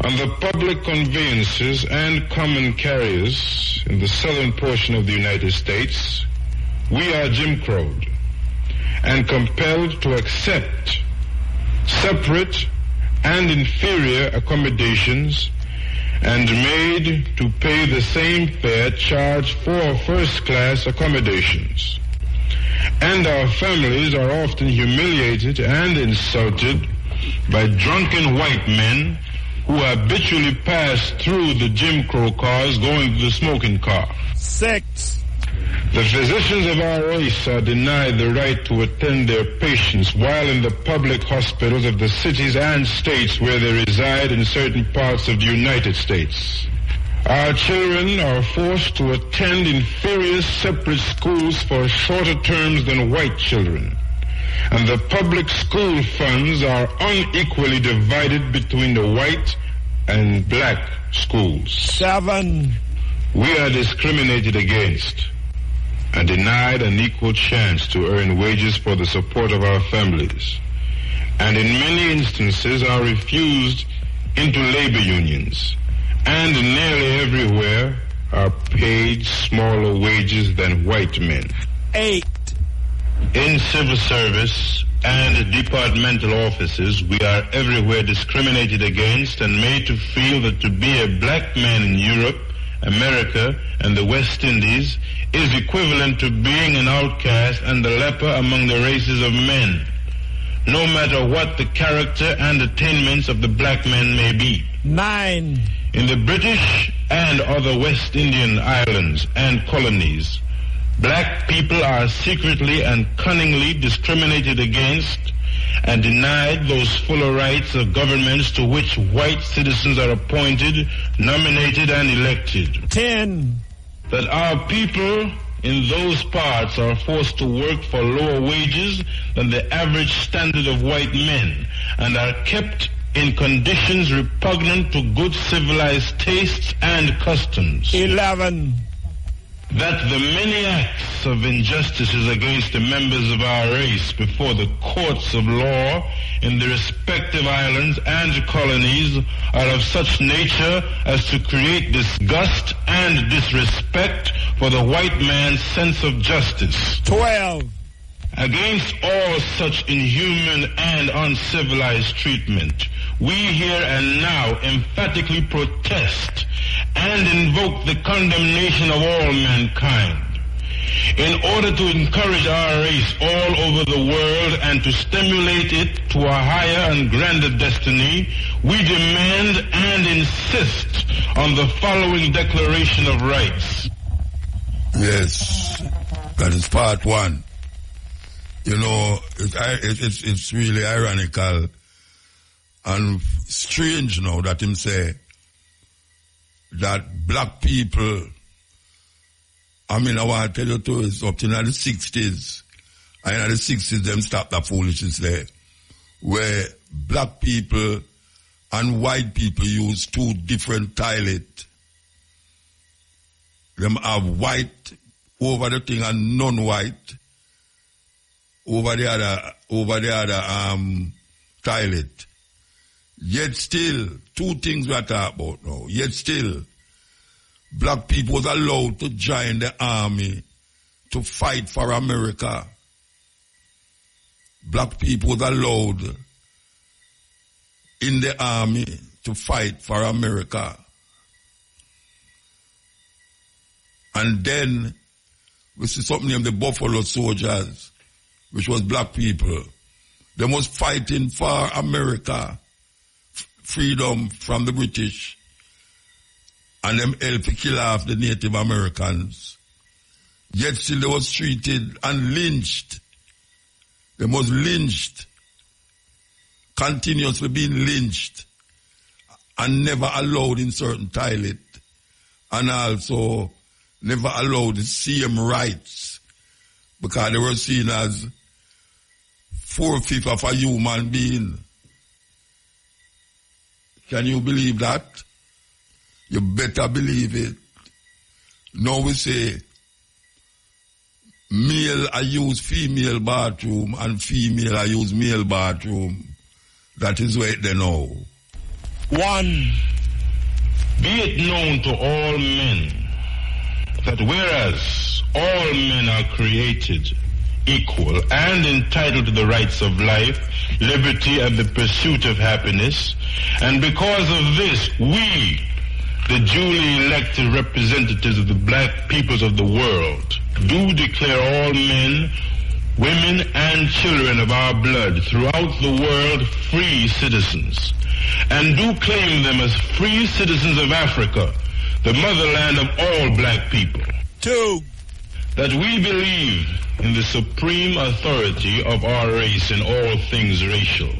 On the public conveyances and common carriers in the southern portion of the United States, we are Jim Crowed and compelled to accept separate and inferior accommodations and made to pay the same fare charged for first-class accommodations. And our families are often humiliated and insulted by drunken white men who habitually pass through the Jim Crow cars going to the smoking car. 6. The physicians of our race are denied the right to attend their patients while in the public hospitals of the cities and states where they reside in certain parts of the United States. Our children are forced to attend inferior separate schools for shorter terms than white children, and the public school funds are unequally divided between the white and black schools. 7. We are discriminated against and denied an equal chance to earn wages for the support of our families, and in many instances are refused into labor unions, and nearly everywhere are paid smaller wages than white men. 8. In civil service and departmental offices, we are everywhere discriminated against and made to feel that to be a black man in Europe, America, and the West Indies is equivalent to being an outcast and a leper among the races of men, no matter what the character and attainments of the black man may be. 9. In the British and other West Indian islands and colonies, black people are secretly and cunningly discriminated against and denied those fuller rights of governments to which white citizens are appointed, nominated, and elected. 10. That our people in those parts are forced to work for lower wages than the average standard of white men and are kept in conditions repugnant to good civilized tastes and customs. 11. That the many acts of injustices against the members of our race before the courts of law in the respective islands and colonies are of such nature as to create disgust and disrespect for the white man's sense of justice. 12. Against all such inhuman and uncivilized treatment, we here and now emphatically protest and invoke the condemnation of all mankind. In order to encourage our race all over the world and to stimulate it to a higher and grander destiny, we demand and insist on the following Declaration of Rights. Yes, that is part one. You know, it's really ironical and strange now that him say that black people, I mean, I want to tell you too, it's up to the 60s. And in the 60s, them stop that foolishness there. Where black people and white people use two different toilets. Them have white over the thing and non-white over the other toilet. Yet still, two things we are talking about now. Yet still, black people was allowed to join the army to fight for America. Black people was allowed in the army to fight for America. And then we see something named the Buffalo Soldiers, which was black people. They was fighting for America, freedom from the British, and them helped to kill off the Native Americans. Yet still they was treated and lynched. They was lynched, continuously being lynched, and never allowed in certain toilet, and also never allowed the same rights, because they were seen as 4/5 of a human being. Can you believe that? You better believe it. Now we say, male I use female bathroom and female I use male bathroom. That is what they know. 1. Be it known to all men that whereas all men are created equal and entitled to the rights of life, liberty, and the pursuit of happiness, and because of this, we, the duly elected representatives of the black peoples of the world, do declare all men, women, and children of our blood throughout the world free citizens, and do claim them as free citizens of Africa, the motherland of all black people. 2. That we believe in the supreme authority of our race in all things racial.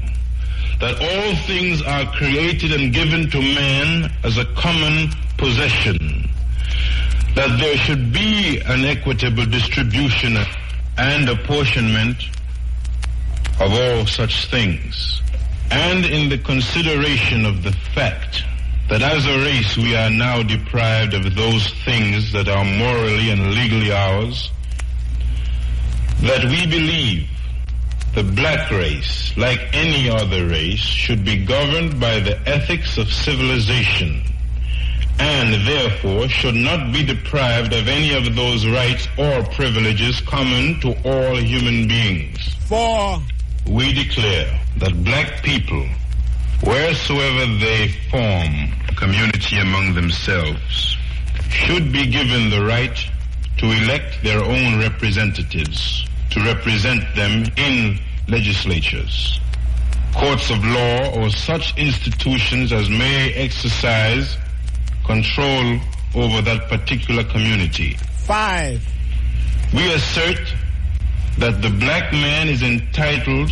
That all things are created and given to man as a common possession. That there should be an equitable distribution and apportionment of all such things. And in the consideration of the fact that as a race we are now deprived of those things that are morally and legally ours, that we believe the black race, like any other race, should be governed by the ethics of civilization, and therefore should not be deprived of any of those rights or privileges common to all human beings. 4. We declare that black people, wheresoever they form a community among themselves, should be given the right to elect their own representatives to represent them in legislatures, courts of law, or such institutions as may exercise control over that particular community. 5. We assert that the black man is entitled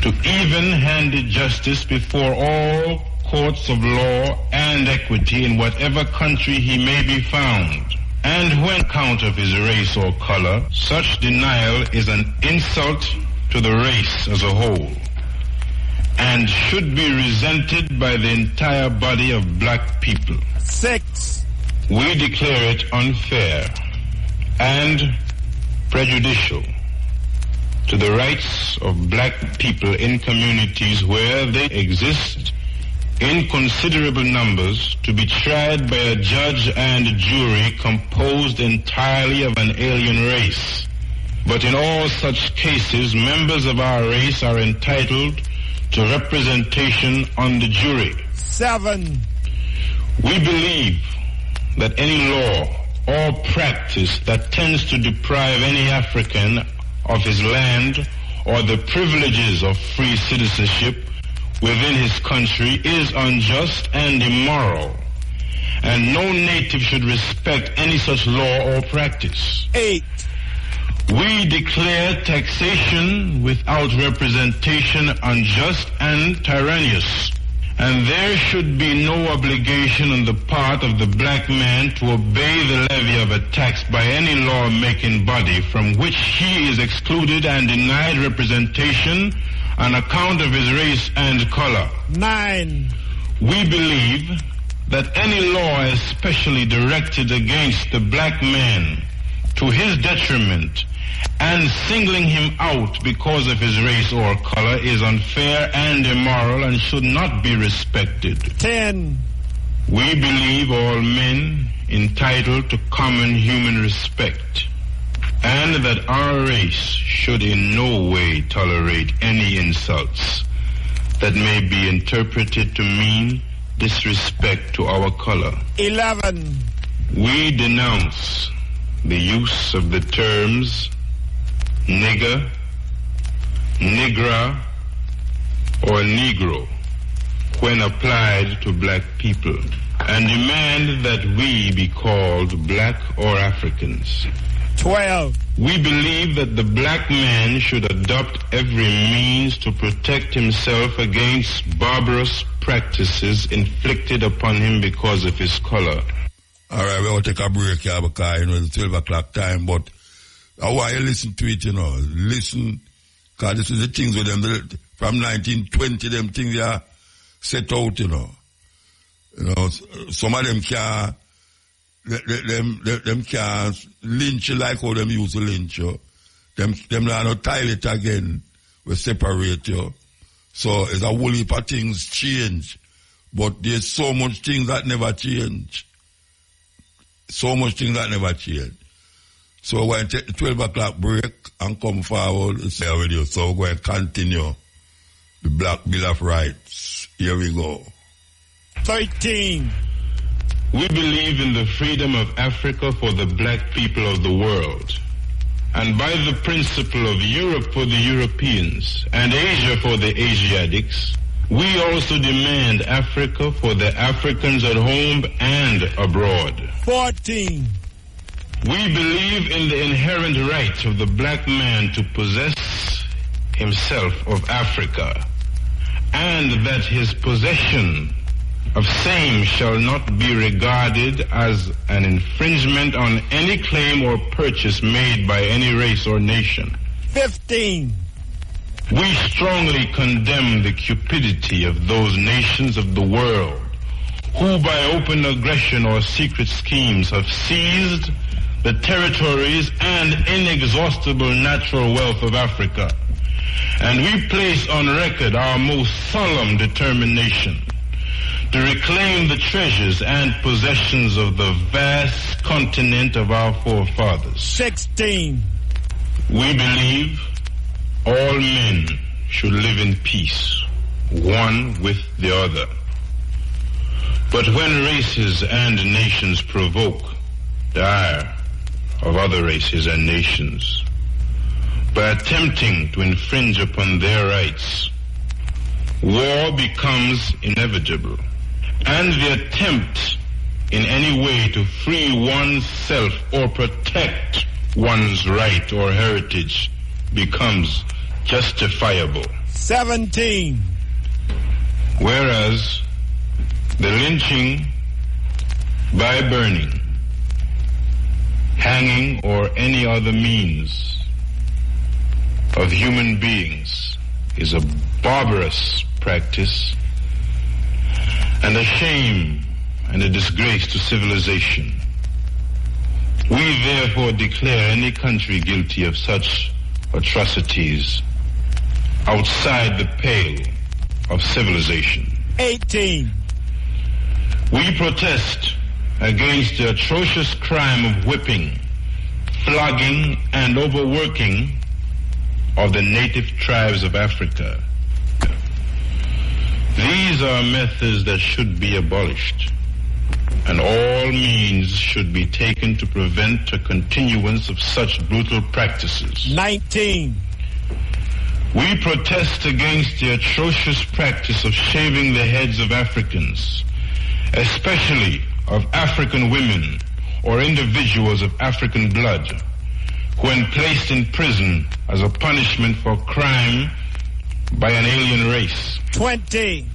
to even-handed justice before all courts of law and equity in whatever country he may be found. And when on account of his race or color, such denial is an insult to the race as a whole and should be resented by the entire body of black people. 6. We declare it unfair and prejudicial to the rights of black people in communities where they exist in considerable numbers to be tried by a judge and jury composed entirely of an alien race. But in all such cases, members of our race are entitled to representation on the jury. 7. We believe that any law or practice that tends to deprive any African of his land or the privileges of free citizenship within his country is unjust and immoral, and no native should respect any such law or practice. 8. We declare taxation without representation unjust and tyrannous, and there should be no obligation on the part of the black man to obey the levy of a tax by any law-making body from which he is excluded and denied representation on account of his race and color. 9. We believe that any law especially directed against the black man to his detriment and singling him out because of his race or color is unfair and immoral and should not be respected. 10. We believe all men entitled to common human respect, and that our race should in no way tolerate any insults that may be interpreted to mean disrespect to our color. 11. We denounce the use of the terms nigger, nigra, or negro when applied to black people, and demand that we be called black or Africans. 12. We believe that the black man should adopt every means to protect himself against barbarous practices inflicted upon him because of his color. All right, we'll take a break here because, it's 12 o'clock time, but I want you to listen to it, Listen, because this is the things with them, from 1920, them things are set out, Some of them can't, them can't lynch you like how them used to lynch you. Them not tile it again, we separate you. So it's a whole heap of things change. But there's so much things that never change. So much things that never change. So we're going to take the 12 o'clock break and come forward and say with you. So we're going to continue the Black Bill of Rights. Here we go. 13. We believe in the freedom of Africa for the black people of the world, and by the principle of Europe for the Europeans and Asia for the Asiatics, we also demand Africa for the Africans at home and abroad. 14. We believe in the inherent right of the black man to possess himself of Africa, and that his possession of same shall not be regarded as an infringement on any claim or purchase made by any race or nation. 15. We strongly condemn the cupidity of those nations of the world who by open aggression or secret schemes have seized the territories and inexhaustible natural wealth of Africa. And we place on record our most solemn determination to reclaim the treasures and possessions of the vast continent of our forefathers. 16. We believe all men should live in peace, one with the other. But when races and nations provoke the ire of other races and nations by attempting to infringe upon their rights, war becomes inevitable, and the attempt in any way to free oneself or protect one's right or heritage becomes justifiable. 17. Whereas the lynching by burning, hanging, or any other means of human beings is a barbarous practice and a shame and a disgrace to civilization. We therefore declare any country guilty of such atrocities outside the pale of civilization. 18. We protest against the atrocious crime of whipping, flogging, and overworking of the native tribes of Africa. These are methods that should be abolished, and all means should be taken to prevent a continuance of such brutal practices. 19. We protest against the atrocious practice of shaving the heads of Africans, especially of African women or individuals of African blood, who, when placed in prison as a punishment for crime by an alien race. 20.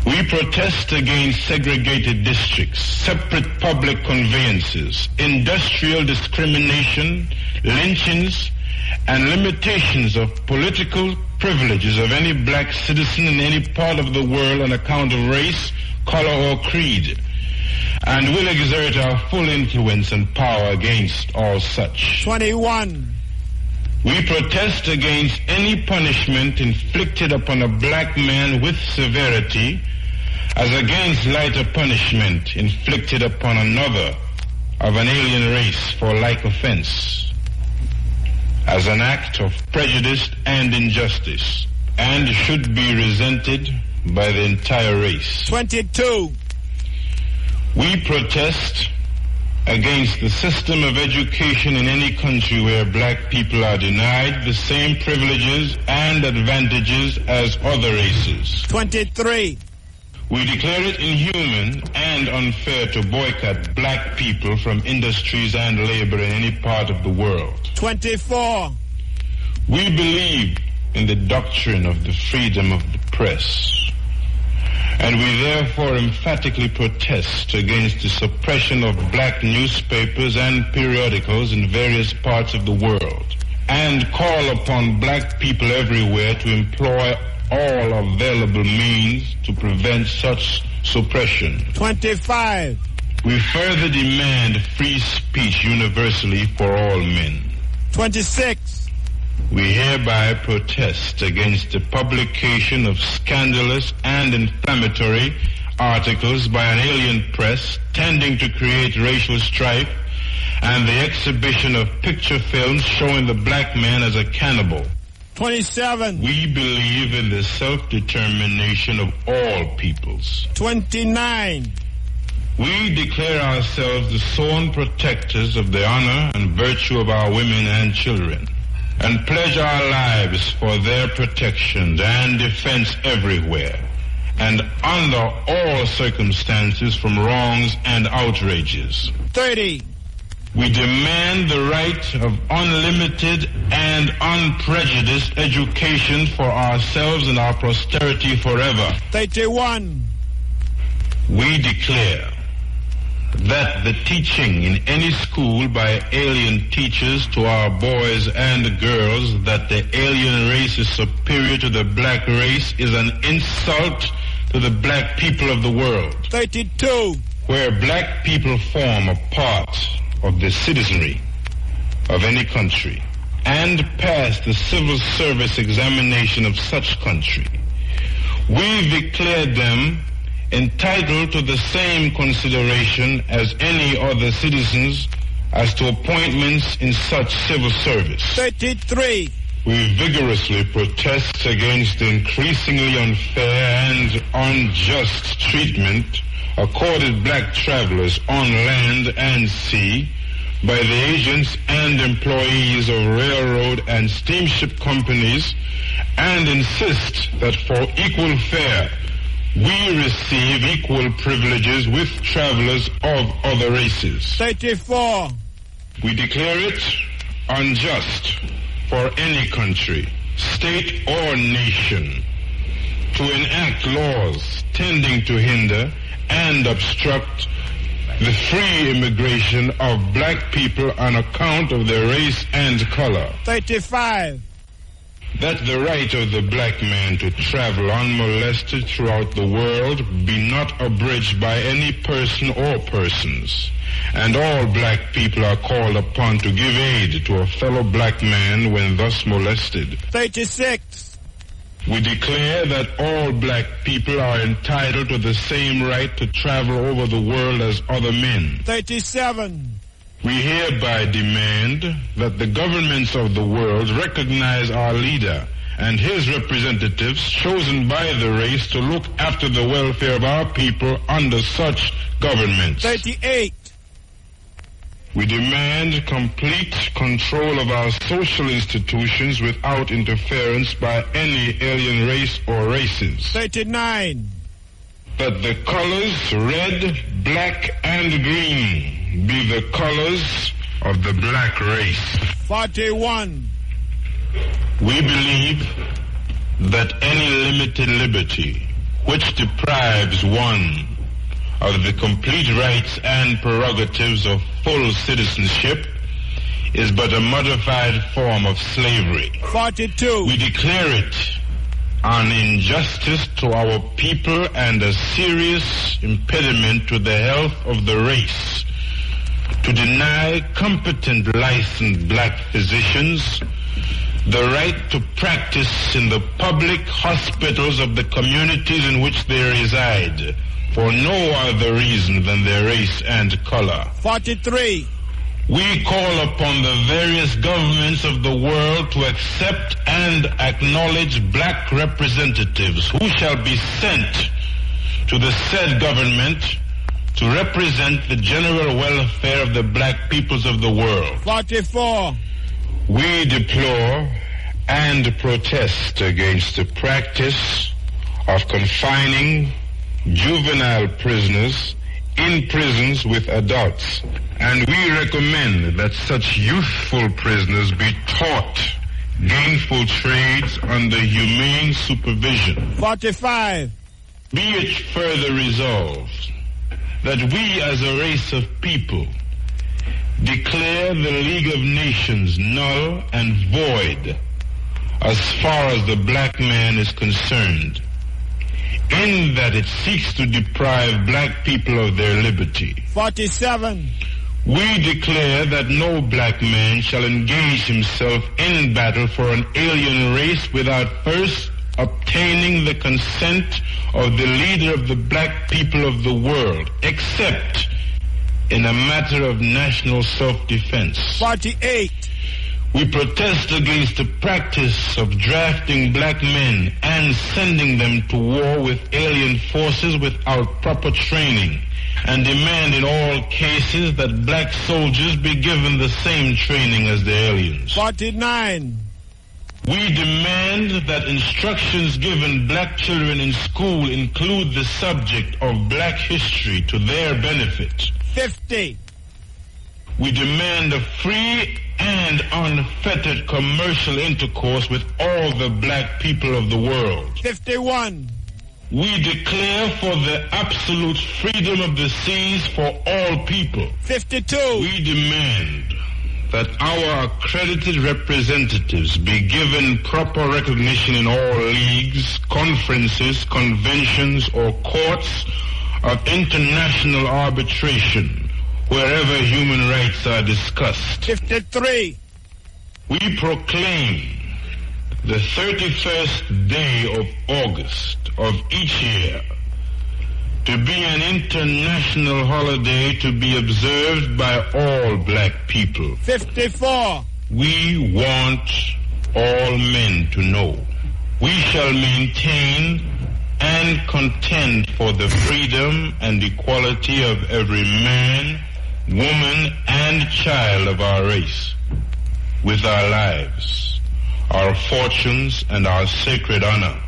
We protest against segregated districts, separate public conveyances, industrial discrimination, lynchings, and limitations of political privileges of any black citizen in any part of the world on account of race, color, or creed, and will exert our full influence and power against all such. 21. We protest against any punishment inflicted upon a black man with severity as against lighter punishment inflicted upon another of an alien race for like offense, as an act of prejudice and injustice, and should be resented by the entire race. 22. We protest against the system of education in any country where black people are denied the same privileges and advantages as other races. 23. We declare it inhuman and unfair to boycott black people from industries and labor in any part of the world. 24. We believe in the doctrine of the freedom of the press, and we therefore emphatically protest against the suppression of black newspapers and periodicals in various parts of the world, and call upon black people everywhere to employ all available means to prevent such suppression. 25. We further demand free speech universally for all men. 26. We hereby protest against the publication of scandalous and inflammatory articles by an alien press tending to create racial strife, and the exhibition of picture films showing the black man as a cannibal. 27. We believe in the self-determination of all peoples. 29. We declare ourselves the sworn protectors of the honor and virtue of our women and children, and pledge our lives for their protection and defense everywhere, and under all circumstances from wrongs and outrages. 30. We demand the right of unlimited and unprejudiced education for ourselves and our posterity forever. 31. We declare that the teaching in any school by alien teachers to our boys and girls that the alien race is superior to the black race is an insult to the black people of the world. 32. Where black people form a part of the citizenry of any country and pass the civil service examination of such country, we declare them entitled to the same consideration as any other citizens as to appointments in such civil service. 33. We vigorously protest against the increasingly unfair and unjust treatment accorded black travelers on land and sea by the agents and employees of railroad and steamship companies, and insist that for equal fare we receive equal privileges with travelers of other races. 34. We declare it unjust for any country, state or nation to enact laws tending to hinder and obstruct the free immigration of black people on account of their race and color. 35. That the right of the black man to travel unmolested throughout the world be not abridged by any person or persons, and all black people are called upon to give aid to a fellow black man when thus molested. 36. We declare that all black people are entitled to the same right to travel over the world as other men. 37. We hereby demand that the governments of the world recognize our leader and his representatives chosen by the race to look after the welfare of our people under such governments. 38. We demand complete control of our social institutions without interference by any alien race or races. 39. That the colors red, black, and green be the colors of the black race. 41. We believe that any limited liberty which deprives one of the complete rights and prerogatives of full citizenship is but a modified form of slavery. 42. We declare it an injustice to our people and a serious impediment to the health of the race to deny competent licensed black physicians the right to practice in the public hospitals of the communities in which they reside for no other reason than their race and color. 43. We call upon the various governments of the world to accept and acknowledge black representatives who shall be sent to the said government to represent the general welfare of the black peoples of the world. 44. We deplore and protest against the practice of confining juvenile prisoners in prisons with adults, and we recommend that such youthful prisoners be taught gainful trades under humane supervision. 45. Be it further resolved that we as a race of people declare the League of Nations null and void as far as the black man is concerned, in that it seeks to deprive black people of their liberty. 47. We declare that no black man shall engage himself in battle for an alien race without first obtaining the consent of the leader of the black people of the world, except in a matter of national self-defense. 48. We protest against the practice of drafting black men and sending them to war with alien forces without proper training, and demand in all cases that black soldiers be given the same training as the aliens. 49. We demand that instructions given black children in school include the subject of black history to their benefit. 50. We demand a free and unfettered commercial intercourse with all the black people of the world. 51. We declare for the absolute freedom of the seas for all people. 52. We demand that our accredited representatives be given proper recognition in all leagues, conferences, conventions, or courts of international arbitration wherever human rights are discussed. 53. We proclaim the 31st day of August of each year to be an international holiday to be observed by all black people. 54. We want all men to know we shall maintain and contend for the freedom and equality of every man, woman, and child of our race, with our lives, our fortunes, and our sacred honor.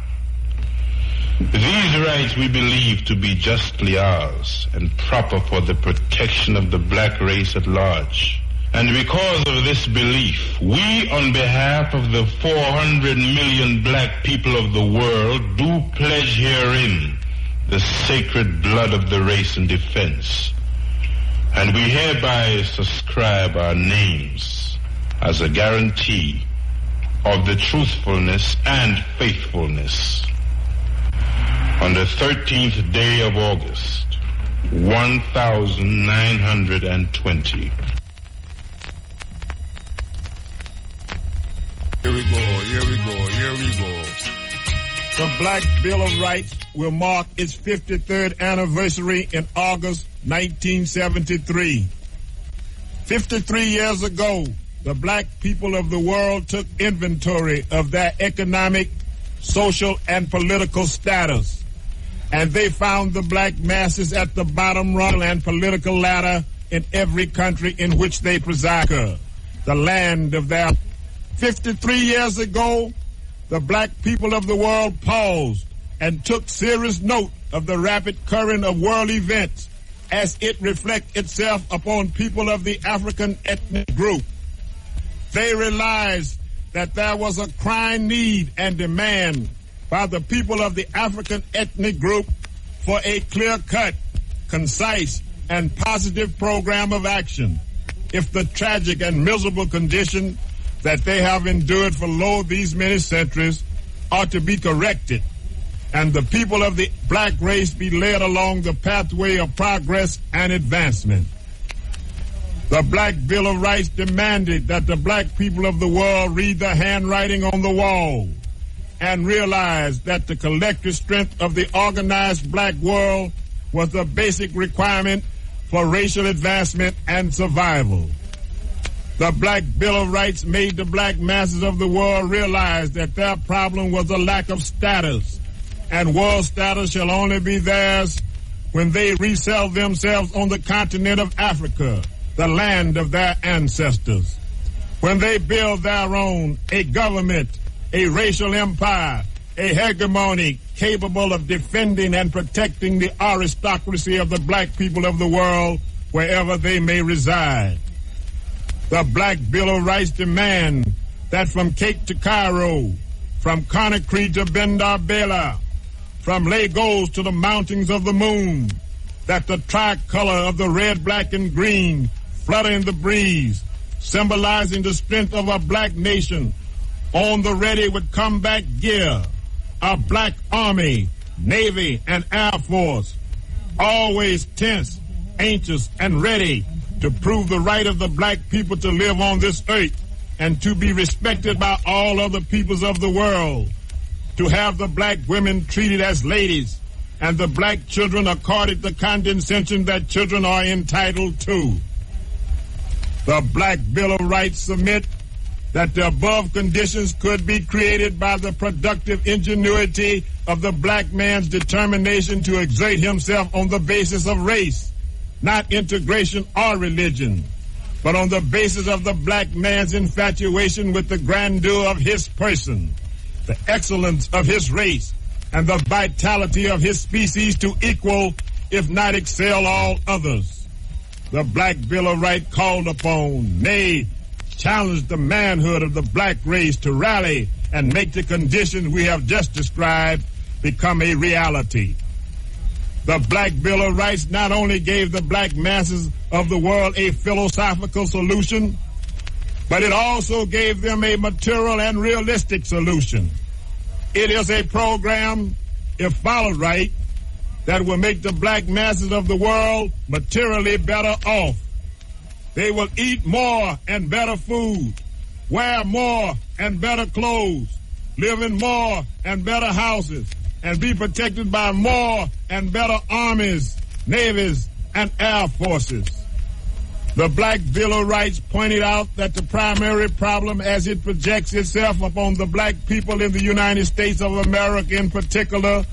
These rights we believe to be justly ours and proper for the protection of the black race at large. And because of this belief, we, on behalf of the 400 million black people of the world, do pledge herein the sacred blood of the race in defense. And we hereby subscribe our names as a guarantee of the truthfulness and faithfulness. On the 13th day of August, 1920. Here we go. The Black Bill of Rights will mark its 53rd anniversary in August 1973. 53 years ago, the black people of the world took inventory of their economic, social, and political status, and they found the black masses at the bottom rung and political ladder in every country in which they preside, the land of their 53 years ago, the black people of the world paused and took serious note of the rapid current of world events as it reflects itself upon people of the African ethnic group. They realized that there was a crying need and demand by the people of the African ethnic group for a clear-cut, concise, and positive program of action if the tragic and miserable condition that they have endured for these many centuries ought to be corrected, and the people of the black race be led along the pathway of progress and advancement. The Black Bill of Rights demanded that the black people of the world read the handwriting on the wall and realize that the collective strength of the organized black world was the basic requirement for racial advancement and survival. The Black Bill of Rights made the black masses of the world realize that their problem was a lack of status, and world status shall only be theirs when they resell themselves on the continent of Africa, the land of their ancestors. When they build their own, a government, a racial empire, a hegemony capable of defending and protecting the aristocracy of the black people of the world wherever they may reside. The Black Bill of Rights demand that from Cape to Cairo, from Conakry to Bendarbela, from Lagos to the mountains of the moon, that the tricolor of the red, black, and green flutter in the breeze, symbolizing the strength of a black nation on the ready with combat gear, a black army, navy, and air force, always tense, anxious, and ready to prove the right of the black people to live on this earth and to be respected by all other peoples of the world, to have the black women treated as ladies and the black children accorded the condescension that children are entitled to. The Black Bill of Rights submit that the above conditions could be created by the productive ingenuity of the black man's determination to exert himself on the basis of race, not integration or religion, but on the basis of the black man's infatuation with the grandeur of his person, the excellence of his race, and the vitality of his species to equal, if not excel, all others. The Black Bill of Rights called upon, nay, challenged the manhood of the black race to rally and make the conditions we have just described become a reality. The Black Bill of Rights not only gave the black masses of the world a philosophical solution, but it also gave them a material and realistic solution. It is a program, if followed right, that will make the black masses of the world materially better off. They will eat more and better food, wear more and better clothes, live in more and better houses, and be protected by more and better armies, navies, and air forces. The Black Bill of Rights pointed out that the primary problem as it projects itself upon the black people in the United States of America in particular,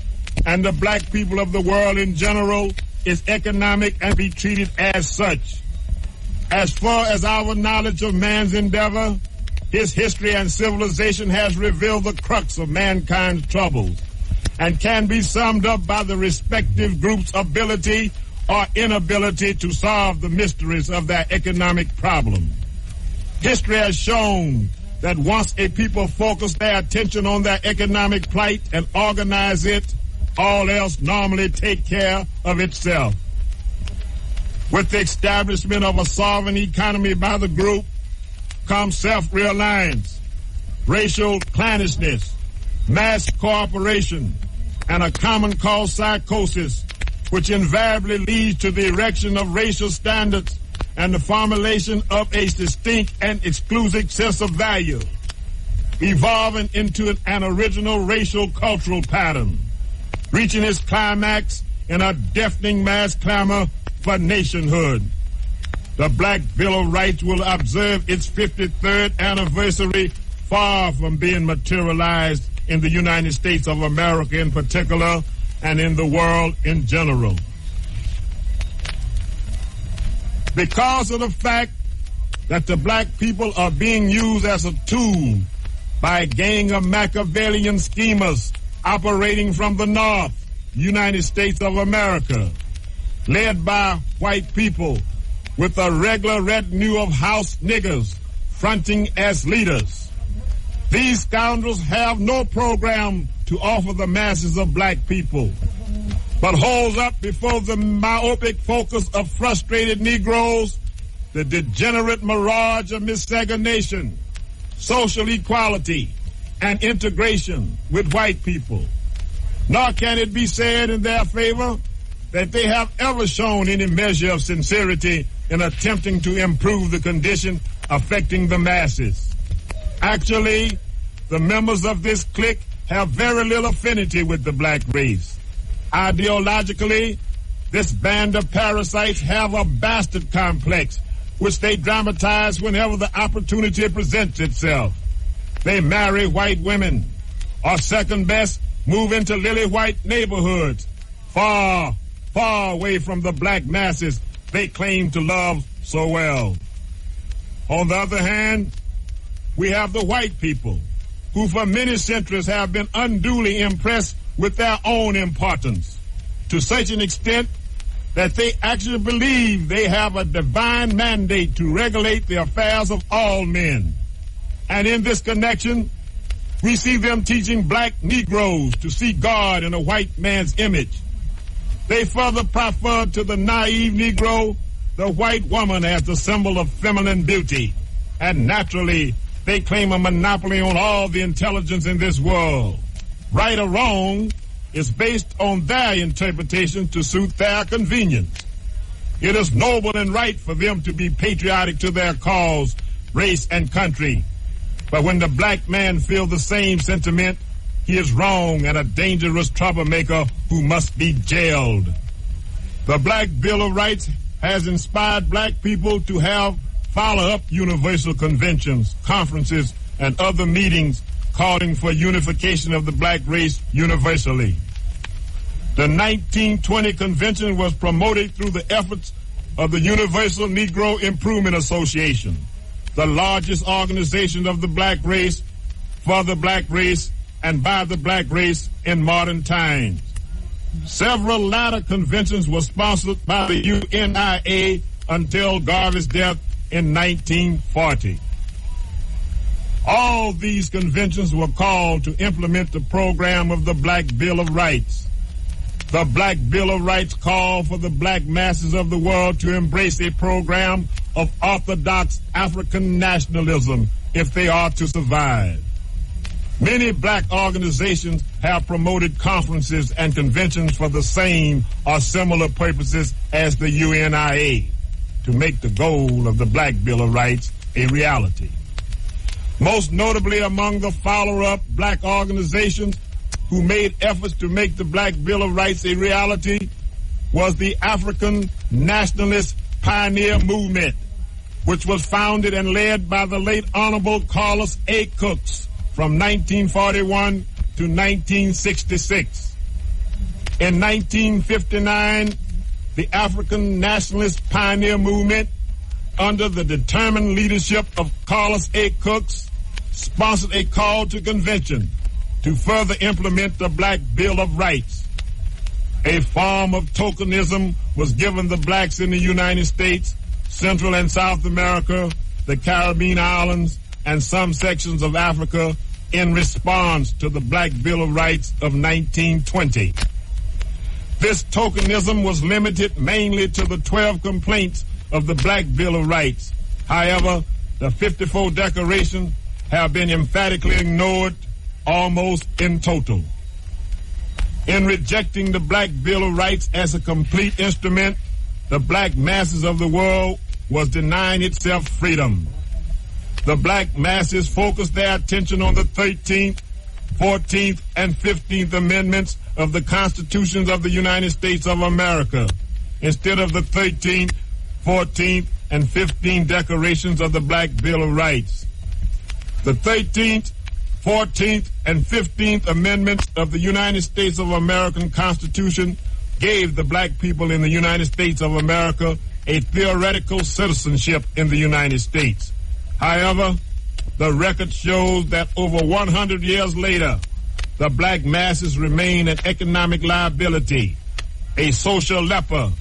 and the black people of the world in general, is economic and be treated as such. As far as our knowledge of man's endeavor, his history and civilization has revealed the crux of mankind's troubles and can be summed up by the respective groups' ability or inability to solve the mysteries of their economic problem. History has shown that once a people focus their attention on their economic plight and organize it, all else normally take care of itself. With the establishment of a sovereign economy by the group comes self-reliance, racial clannishness, mass cooperation, and a common cause psychosis, which invariably leads to the erection of racial standards and the formulation of a distinct and exclusive sense of value, evolving into an original racial cultural pattern, reaching its climax in a deafening mass clamor for nationhood. The Black Bill of Rights will observe its 53rd anniversary far from being materialized in the United States of America in particular and in the world in general. Because of the fact that the black people are being used as a tool by a gang of Machiavellian schemers operating from the North, United States of America, led by white people with a regular retinue of house niggers fronting as leaders. These scoundrels have no program to offer the masses of black people, but holds up before the myopic focus of frustrated Negroes the degenerate mirage of miscegenation, social equality, and integration with white people. Nor can it be said in their favor that they have ever shown any measure of sincerity in attempting to improve the condition affecting the masses. Actually, the members of this clique have very little affinity with the black race. Ideologically, this band of parasites have a bastard complex, which they dramatize whenever the opportunity presents itself. They marry white women, or second best, move into lily white neighborhoods, far, far away from the black masses they claim to love so well. On the other hand, we have the white people, who for many centuries have been unduly impressed with their own importance, to such an extent that they actually believe they have a divine mandate to regulate the affairs of all men. And in this connection, we see them teaching black Negroes to see God in a white man's image. They further prefer to the naive Negro the white woman as the symbol of feminine beauty. And naturally, they claim a monopoly on all the intelligence in this world. Right or wrong is based on their interpretation to suit their convenience. It is noble and right for them to be patriotic to their cause, race, and country. But when the black man feels the same sentiment, he is wrong and a dangerous troublemaker who must be jailed. The Black Bill of Rights has inspired black people to have follow-up universal conventions, conferences, and other meetings calling for unification of the black race universally. The 1920 convention was promoted through the efforts of the Universal Negro Improvement Association, the largest organization of the black race, for the black race, and by the black race in modern times. Several latter conventions were sponsored by the UNIA until Garvey's death in 1940. All these conventions were called to implement the program of the Black Bill of Rights. The Black Bill of Rights called for the black masses of the world to embrace a program of orthodox African nationalism if they are to survive. Many black organizations have promoted conferences and conventions for the same or similar purposes as the UNIA to make the goal of the Black Bill of Rights a reality. Most notably among the follower-up black organizations who made efforts to make the Black Bill of Rights a reality was the African Nationalist Pioneer Movement, which was founded and led by the late Honorable Carlos A. Cooks from 1941 to 1966. In 1959, the African Nationalist Pioneer Movement, under the determined leadership of Carlos A. Cooks, sponsored a call to convention to further implement the Black Bill of Rights. A form of tokenism was given the blacks in the United States, Central and South America, the Caribbean islands, and some sections of Africa in response to the Black Bill of Rights of 1920. This tokenism was limited mainly to the 12 complaints of the Black Bill of Rights. However, the 54 declarations have been emphatically ignored almost in total. In rejecting the Black Bill of Rights as a complete instrument, the black masses of the world was denying itself freedom. The black masses focused their attention on the 13th, 14th, and 15th Amendments of the Constitutions of the United States of America, instead of the 13th, 14th, and 15 declarations of the Black Bill of Rights. The 13th, 14th, and 15th Amendments of the United States of American Constitution gave the black people in the United States of America a theoretical citizenship in the United States. However, the record shows that over 100 years later, the black masses remain an economic liability, a social leper,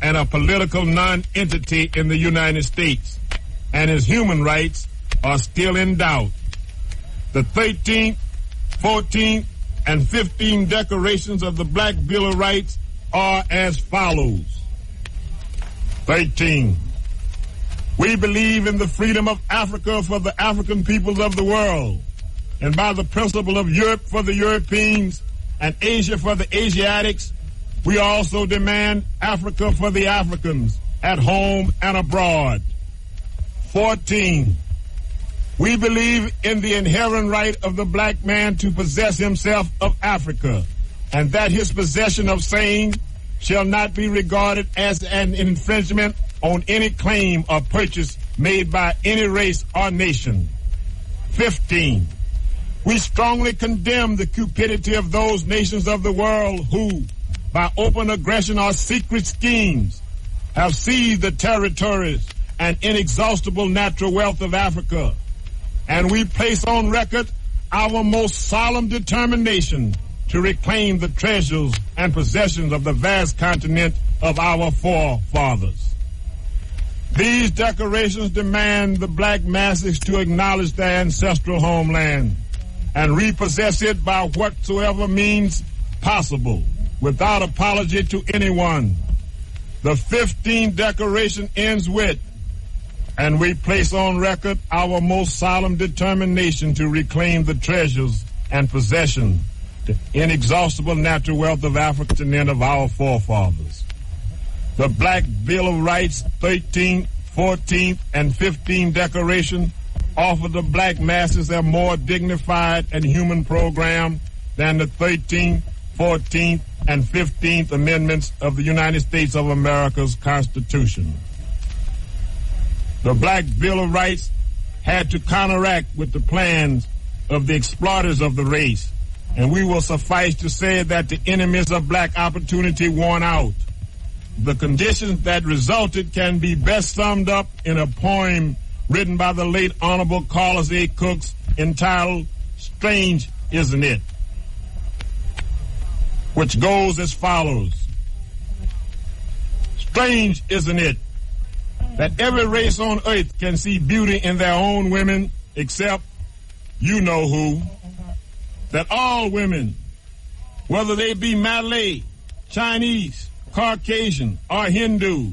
and a political non-entity in the United States, and his human rights are still in doubt. The 13th, 14th, and 15th declarations of the Black Bill of Rights are as follows. 13. We believe in the freedom of Africa for the African peoples of the world, and by the principle of Europe for the Europeans and Asia for the Asiatics, we also demand Africa for the Africans at home and abroad. 14. We believe in the inherent right of the black man to possess himself of Africa, and that his possession of same shall not be regarded as an infringement on any claim or purchase made by any race or nation. 15. We strongly condemn the cupidity of those nations of the world who, by open aggression or secret schemes, have seized the territories and inexhaustible natural wealth of Africa. And we place on record our most solemn determination to reclaim the treasures and possessions of the vast continent of our forefathers. These declarations demand the black masses to acknowledge their ancestral homeland and repossess it by whatsoever means possible, without apology to anyone. The 15th declaration ends with, and we place on record our most solemn determination to reclaim the treasures and possession, the inexhaustible natural wealth of Africa and of our forefathers. The Black Bill of Rights 13th, 14th, and 15th declaration offer the black masses a more dignified and human program than the 13th, 14th, and 15th Amendments of the United States of America's Constitution. The Black Bill of Rights had to counteract with the plans of the exploiters of the race, and we will suffice to say that the enemies of black opportunity won out. The conditions that resulted can be best summed up in a poem written by the late Honorable Carlos A. Cooks entitled Strange, Isn't It?, which goes as follows. Strange, isn't it, that every race on earth can see beauty in their own women except you know who, that all women, whether they be Malay, Chinese, Caucasian, or Hindu,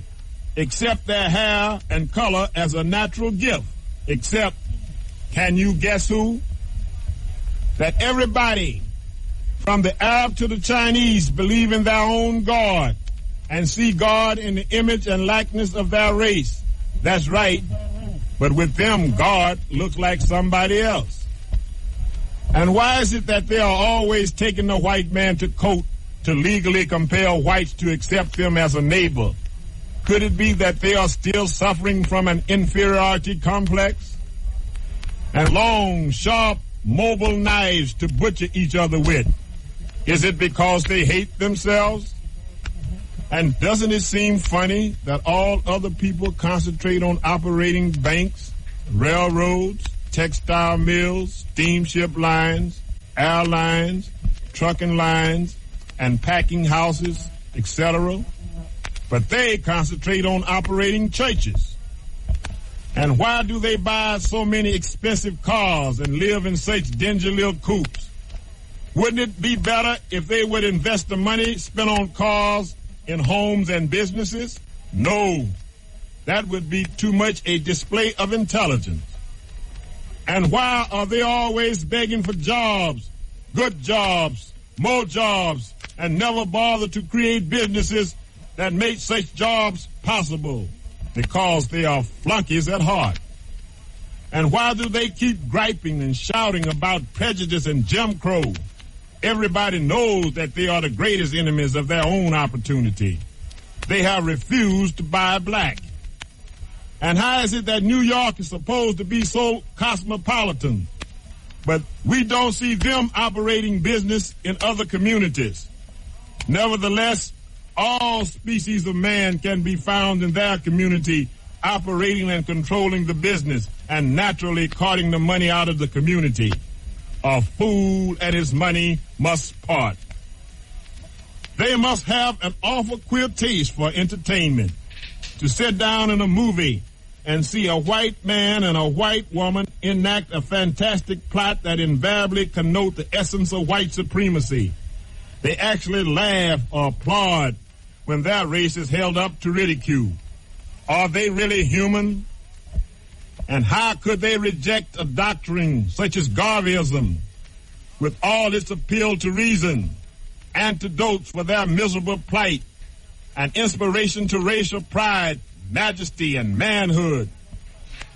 accept their hair and color as a natural gift, except, can you guess who? That everybody, from the Arab to the Chinese, believe in their own God and see God in the image and likeness of their race. That's right. But with them, God looks like somebody else. And why is it that they are always taking the white man to court to legally compel whites to accept them as a neighbor? Could it be that they are still suffering from an inferiority complex? And long, sharp, mobile knives to butcher each other with. Is it because they hate themselves? And doesn't it seem funny that all other people concentrate on operating banks, railroads, textile mills, steamship lines, airlines, trucking lines, and packing houses, etc.? But they concentrate on operating churches. And why do they buy so many expensive cars and live in such dingy little coops? Wouldn't it be better if they would invest the money spent on cars in homes and businesses? No, that would be too much a display of intelligence. And why are they always begging for jobs, good jobs, more jobs, and never bother to create businesses that make such jobs possible? Because they are flunkies at heart. And why do they keep griping and shouting about prejudice and Jim Crow? Everybody knows that they are the greatest enemies of their own opportunity. They have refused to buy black. And how is it that New York is supposed to be so cosmopolitan, but we don't see them operating business in other communities? Nevertheless, all species of man can be found in their community operating and controlling the business and naturally carting the money out of the community. A fool and his money must part. They must have an awful queer taste for entertainment. To sit down in a movie and see a white man and a white woman enact a fantastic plot that invariably connote the essence of white supremacy. They actually laugh or applaud when their race is held up to ridicule. Are they really human? And how could they reject a doctrine such as Garveyism with all its appeal to reason, antidotes for their miserable plight, and inspiration to racial pride, majesty, and manhood,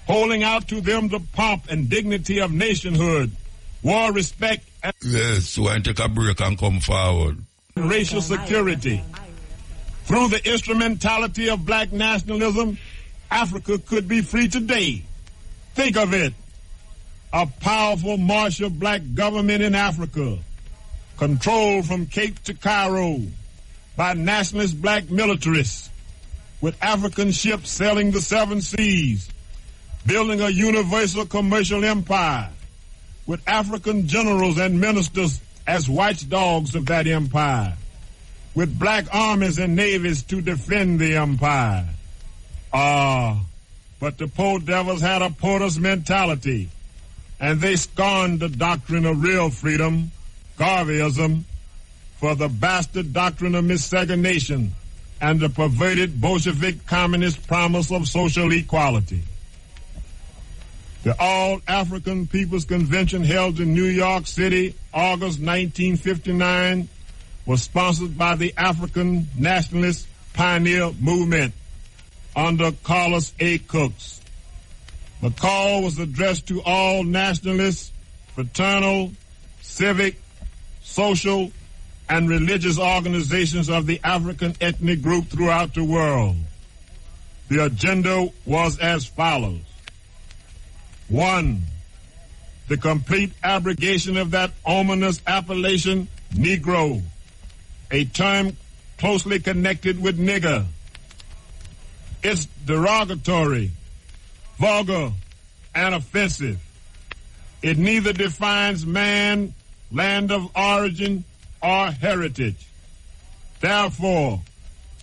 holding out to them the pomp and dignity of nationhood, war, respect, and yes, so I take a break and come forward. Racial security. Through the instrumentality of black nationalism, Africa could be free today. Think of it. A powerful martial black government in Africa, controlled from Cape to Cairo by nationalist black militarists, with African ships sailing the 7 seas, building a universal commercial empire, with African generals and ministers as watchdogs of that empire, with black armies and navies to defend the empire. But the poor devils had a porter's mentality, and they scorned the doctrine of real freedom, Garveyism, for the bastard doctrine of miscegenation and the perverted Bolshevik communist promise of social equality. The All-African People's Convention held in New York City, August 1959, was sponsored by the African Nationalist Pioneer Movement under Carlos A. Cooks. The call was addressed to all nationalists, fraternal, civic, social, and religious organizations of the African ethnic group throughout the world. The agenda was as follows. 1. The complete abrogation of that ominous appellation, Negro, a term closely connected with nigger. It's derogatory, vulgar, and offensive. It neither defines man, land of origin, or heritage. Therefore,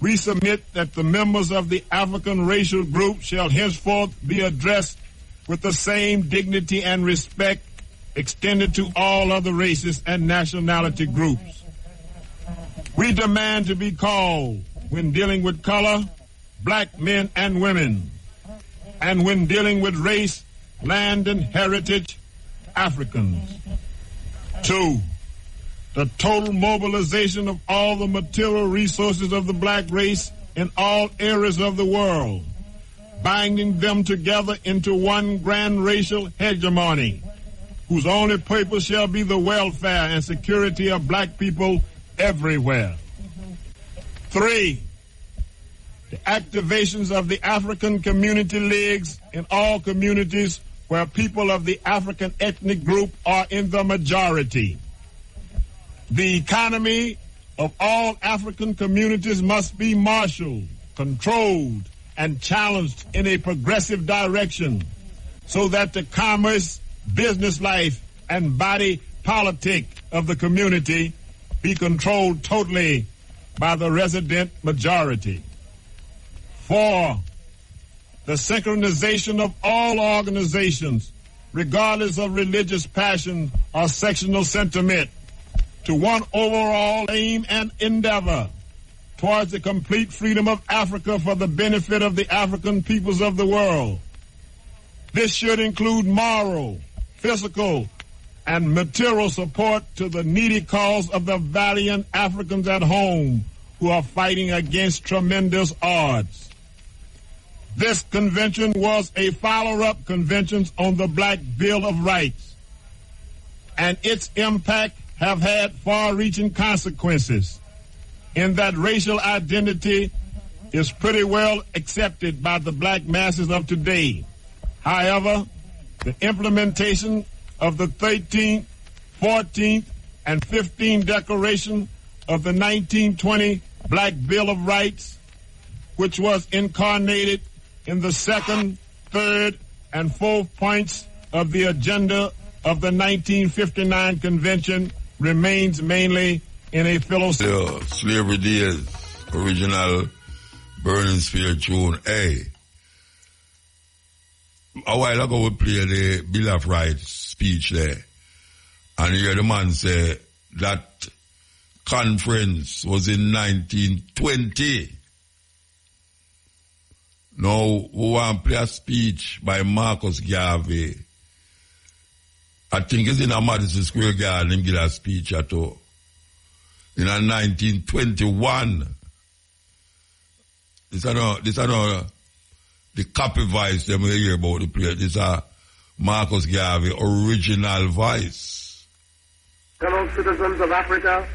we submit that the members of the African racial group shall henceforth be addressed with the same dignity and respect extended to all other races and nationality groups. We demand to be called, when dealing with color, black men and women, and when dealing with race, land, and heritage, Africans. 2. The total mobilization of all the material resources of the black race in all areas of the world, binding them together into one grand racial hegemony, whose only purpose shall be the welfare and security of black people everywhere. 3. The activations of the African community leagues in all communities where people of the African ethnic group are in the majority. The economy of all African communities must be marshaled, controlled, and challenged in a progressive direction so that the commerce, business life, and body politic of the community be controlled totally by the resident majority. 4. The synchronization of all organizations, regardless of religious passion or sectional sentiment, to one overall aim and endeavor towards the complete freedom of Africa for the benefit of the African peoples of the world. This should include moral, physical, and material support to the needy cause of the valiant Africans at home who are fighting against tremendous odds. This convention was a follow-up convention on the Black Bill of Rights, and its impact have had far-reaching consequences in that racial identity is pretty well accepted by the black masses of today. However, the implementation of the 13th, 14th, and 15th Declaration of the 1920 Black Bill of Rights, which was incarnated in the 2nd, 3rd, and 4th points of the agenda of the 1959 Convention, remains mainly in a philosophy. Slavery Days, original Burning Spear tune. Hey, a while ago we played the Bill of Rights speech there, and you hear the man say that conference was in 1920. Now we want to play a speech by Marcus Garvey. I think it's in a Madison Square Garden, him give a speech at all. In 1921. This are the copy voice them we hear about the place. This are Marcus Garvey original voice. Fellow citizens of Africa,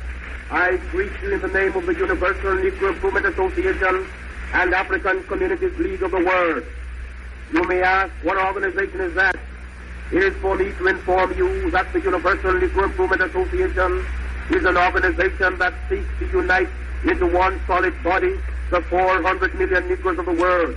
I greet you in the name of the Universal Negro Improvement Association and African Communities League of the World. You may ask, what organization is that? It is for me to inform you that the Universal Negro Improvement Association is an organization that seeks to unite into one solid body the 400 million Negroes of the world,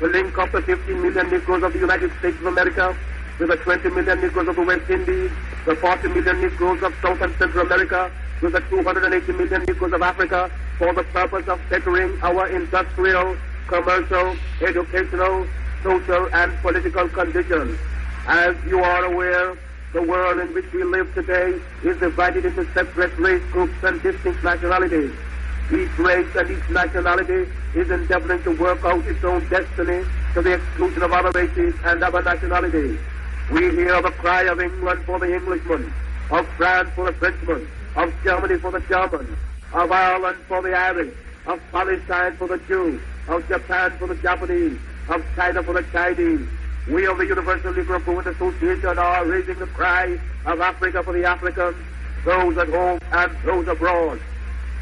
to link up the 15 million Negroes of the United States of America with the 20 million Negroes of the West Indies, the 40 million Negroes of South and Central America with the 280 million Negroes of Africa, for the purpose of bettering our industrial, commercial, educational, social, and political conditions. As you are aware, the world in which we live today is divided into separate race groups and distinct nationalities. Each race and each nationality is endeavoring to work out its own destiny to the exclusion of other races and other nationalities. We hear the cry of England for the Englishman, of France for the Frenchman, of Germany for the German, of Ireland for the Irish, of Palestine for the Jew, of Japan for the Japanese, of China for the Chinese. We of the Universal Negro Improvement Association are raising the cry of Africa for the Africans, those at home and those abroad.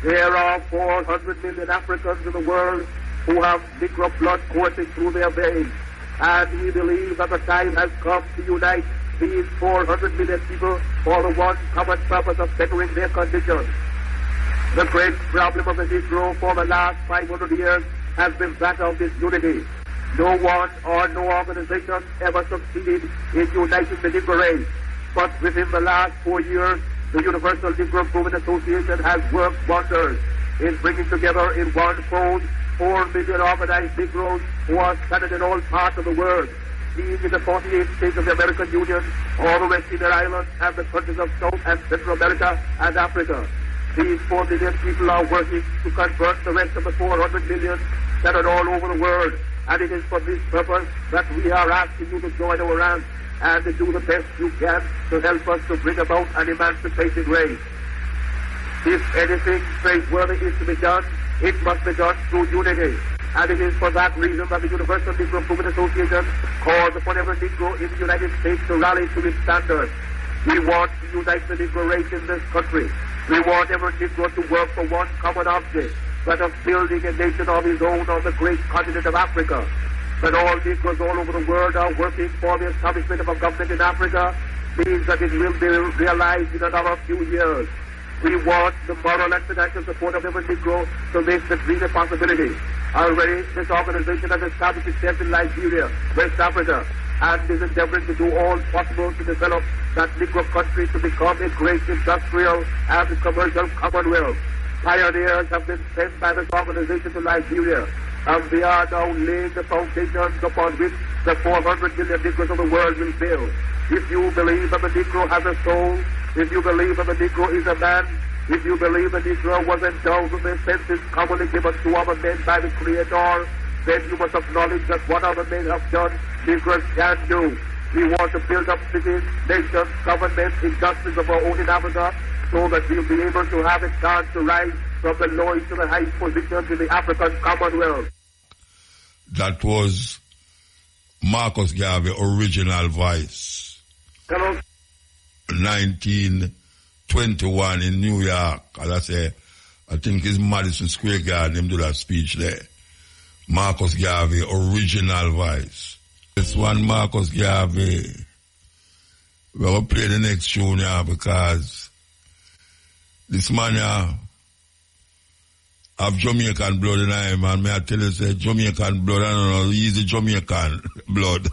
There are 400 million Africans in the world who have Negro blood coursing through their veins, and we believe that the time has come to unite these 400 million people for the one common purpose of bettering their condition. The great problem of the Negro for the last 500 years has been that of disunity. No one or no organization ever succeeded in uniting the Negro race, but within the last 4 years, the Universal Negro Improvement Association has worked wonders in bringing together in one fold 4 million organized Negroes who are scattered in all parts of the world, being in the 48 states of the American Union, all the West Indian Islands, and the countries of South and Central America and Africa. These 4 million people are working to convert the rest of the 400 million scattered all over the world, and it is for this purpose that we are asking you to join our ranks and to do the best you can to help us to bring about an emancipated race. If anything praiseworthy is to be done, it must be done through unity. And it is for that reason that the Universal Negro Improvement Association calls upon every Negro in the United States to rally to its standards. We want to unite the Negro race in this country. We want every Negro to work for one common object, that of building a nation of his own on the great continent of Africa. That all Negroes all over the world are working for the establishment of a government in Africa means that it will be realized in another few years. We want the moral and financial support of every Negro to make the dream a possibility. Already, this organization has established itself in Liberia, West Africa, and is endeavoring to do all possible to develop that Negro country to become a great industrial and commercial commonwealth. Pioneers have been sent by this organization to Liberia, and they are now laying the foundations upon which the 400 million Negroes of the world will build. If you believe that the Negro has a soul, if you believe that the Negro is a man, if you believe the Negro was endowed with the senses commonly given to other men by the Creator, then you must acknowledge that what other men have done, Negroes can do. We want to build up cities, nations, governments, industries of our own in Africa, so that we'll be able to have a chance to rise from the lowest to the highest positions in the African Commonwealth. That was Marcus Garvey original voice. Hello. 1921 in New York. As I say, I think it's Madison Square Garden, him do that speech there. Marcus Garvey original voice. This one Marcus Garvey. We're going to play the next tune here because this man here have Jamaican blood in him, and may I tell you, say Jamaican blood, I don't know, he's the Jamaican blood.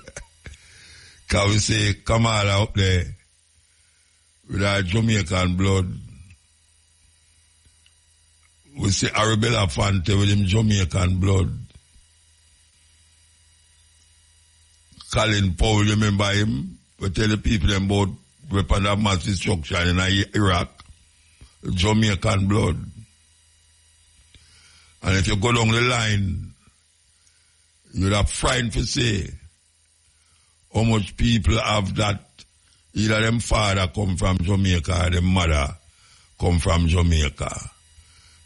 Because we say Kamala up there with our Jamaican blood. We say Arabella Fante with him Jamaican blood. Colin Powell, you remember him? We tell the people about weapons of mass destruction in Iraq. Jamaican blood. And if you go down the line, you'd have frightened to say how much people have that. Either them father come from Jamaica or them mother come from Jamaica.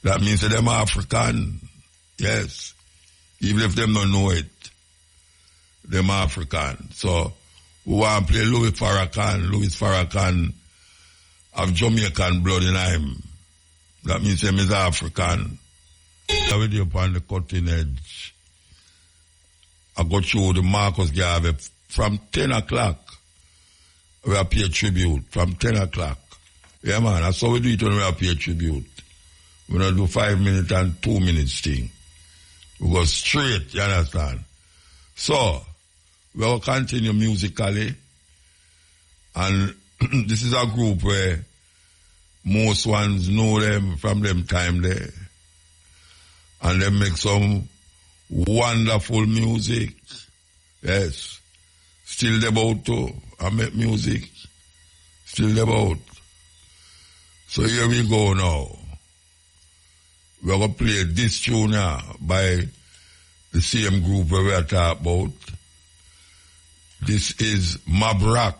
That means that them African. Yes. Even if them don't know it. Them African. So we want to play Louis Farrakhan. Louis Farrakhan have Jamaican blood in him. That means him is African. I will be upon the cutting edge. I got through the Marcus Garvey from 10 o'clock. We are pay tribute from 10 o'clock. Yeah, man, that's how we do it when we are pay tribute. We don't do 5 minutes and 2 minutes thing. We go straight, you understand? So, we will continue musically. And this is a group where most ones know them from them time there. And they make some wonderful music. Yes. Still about to make music. Still about. So here we go now. We're going to play this tune now by the same group where we are talking about. This is Mutabaruka.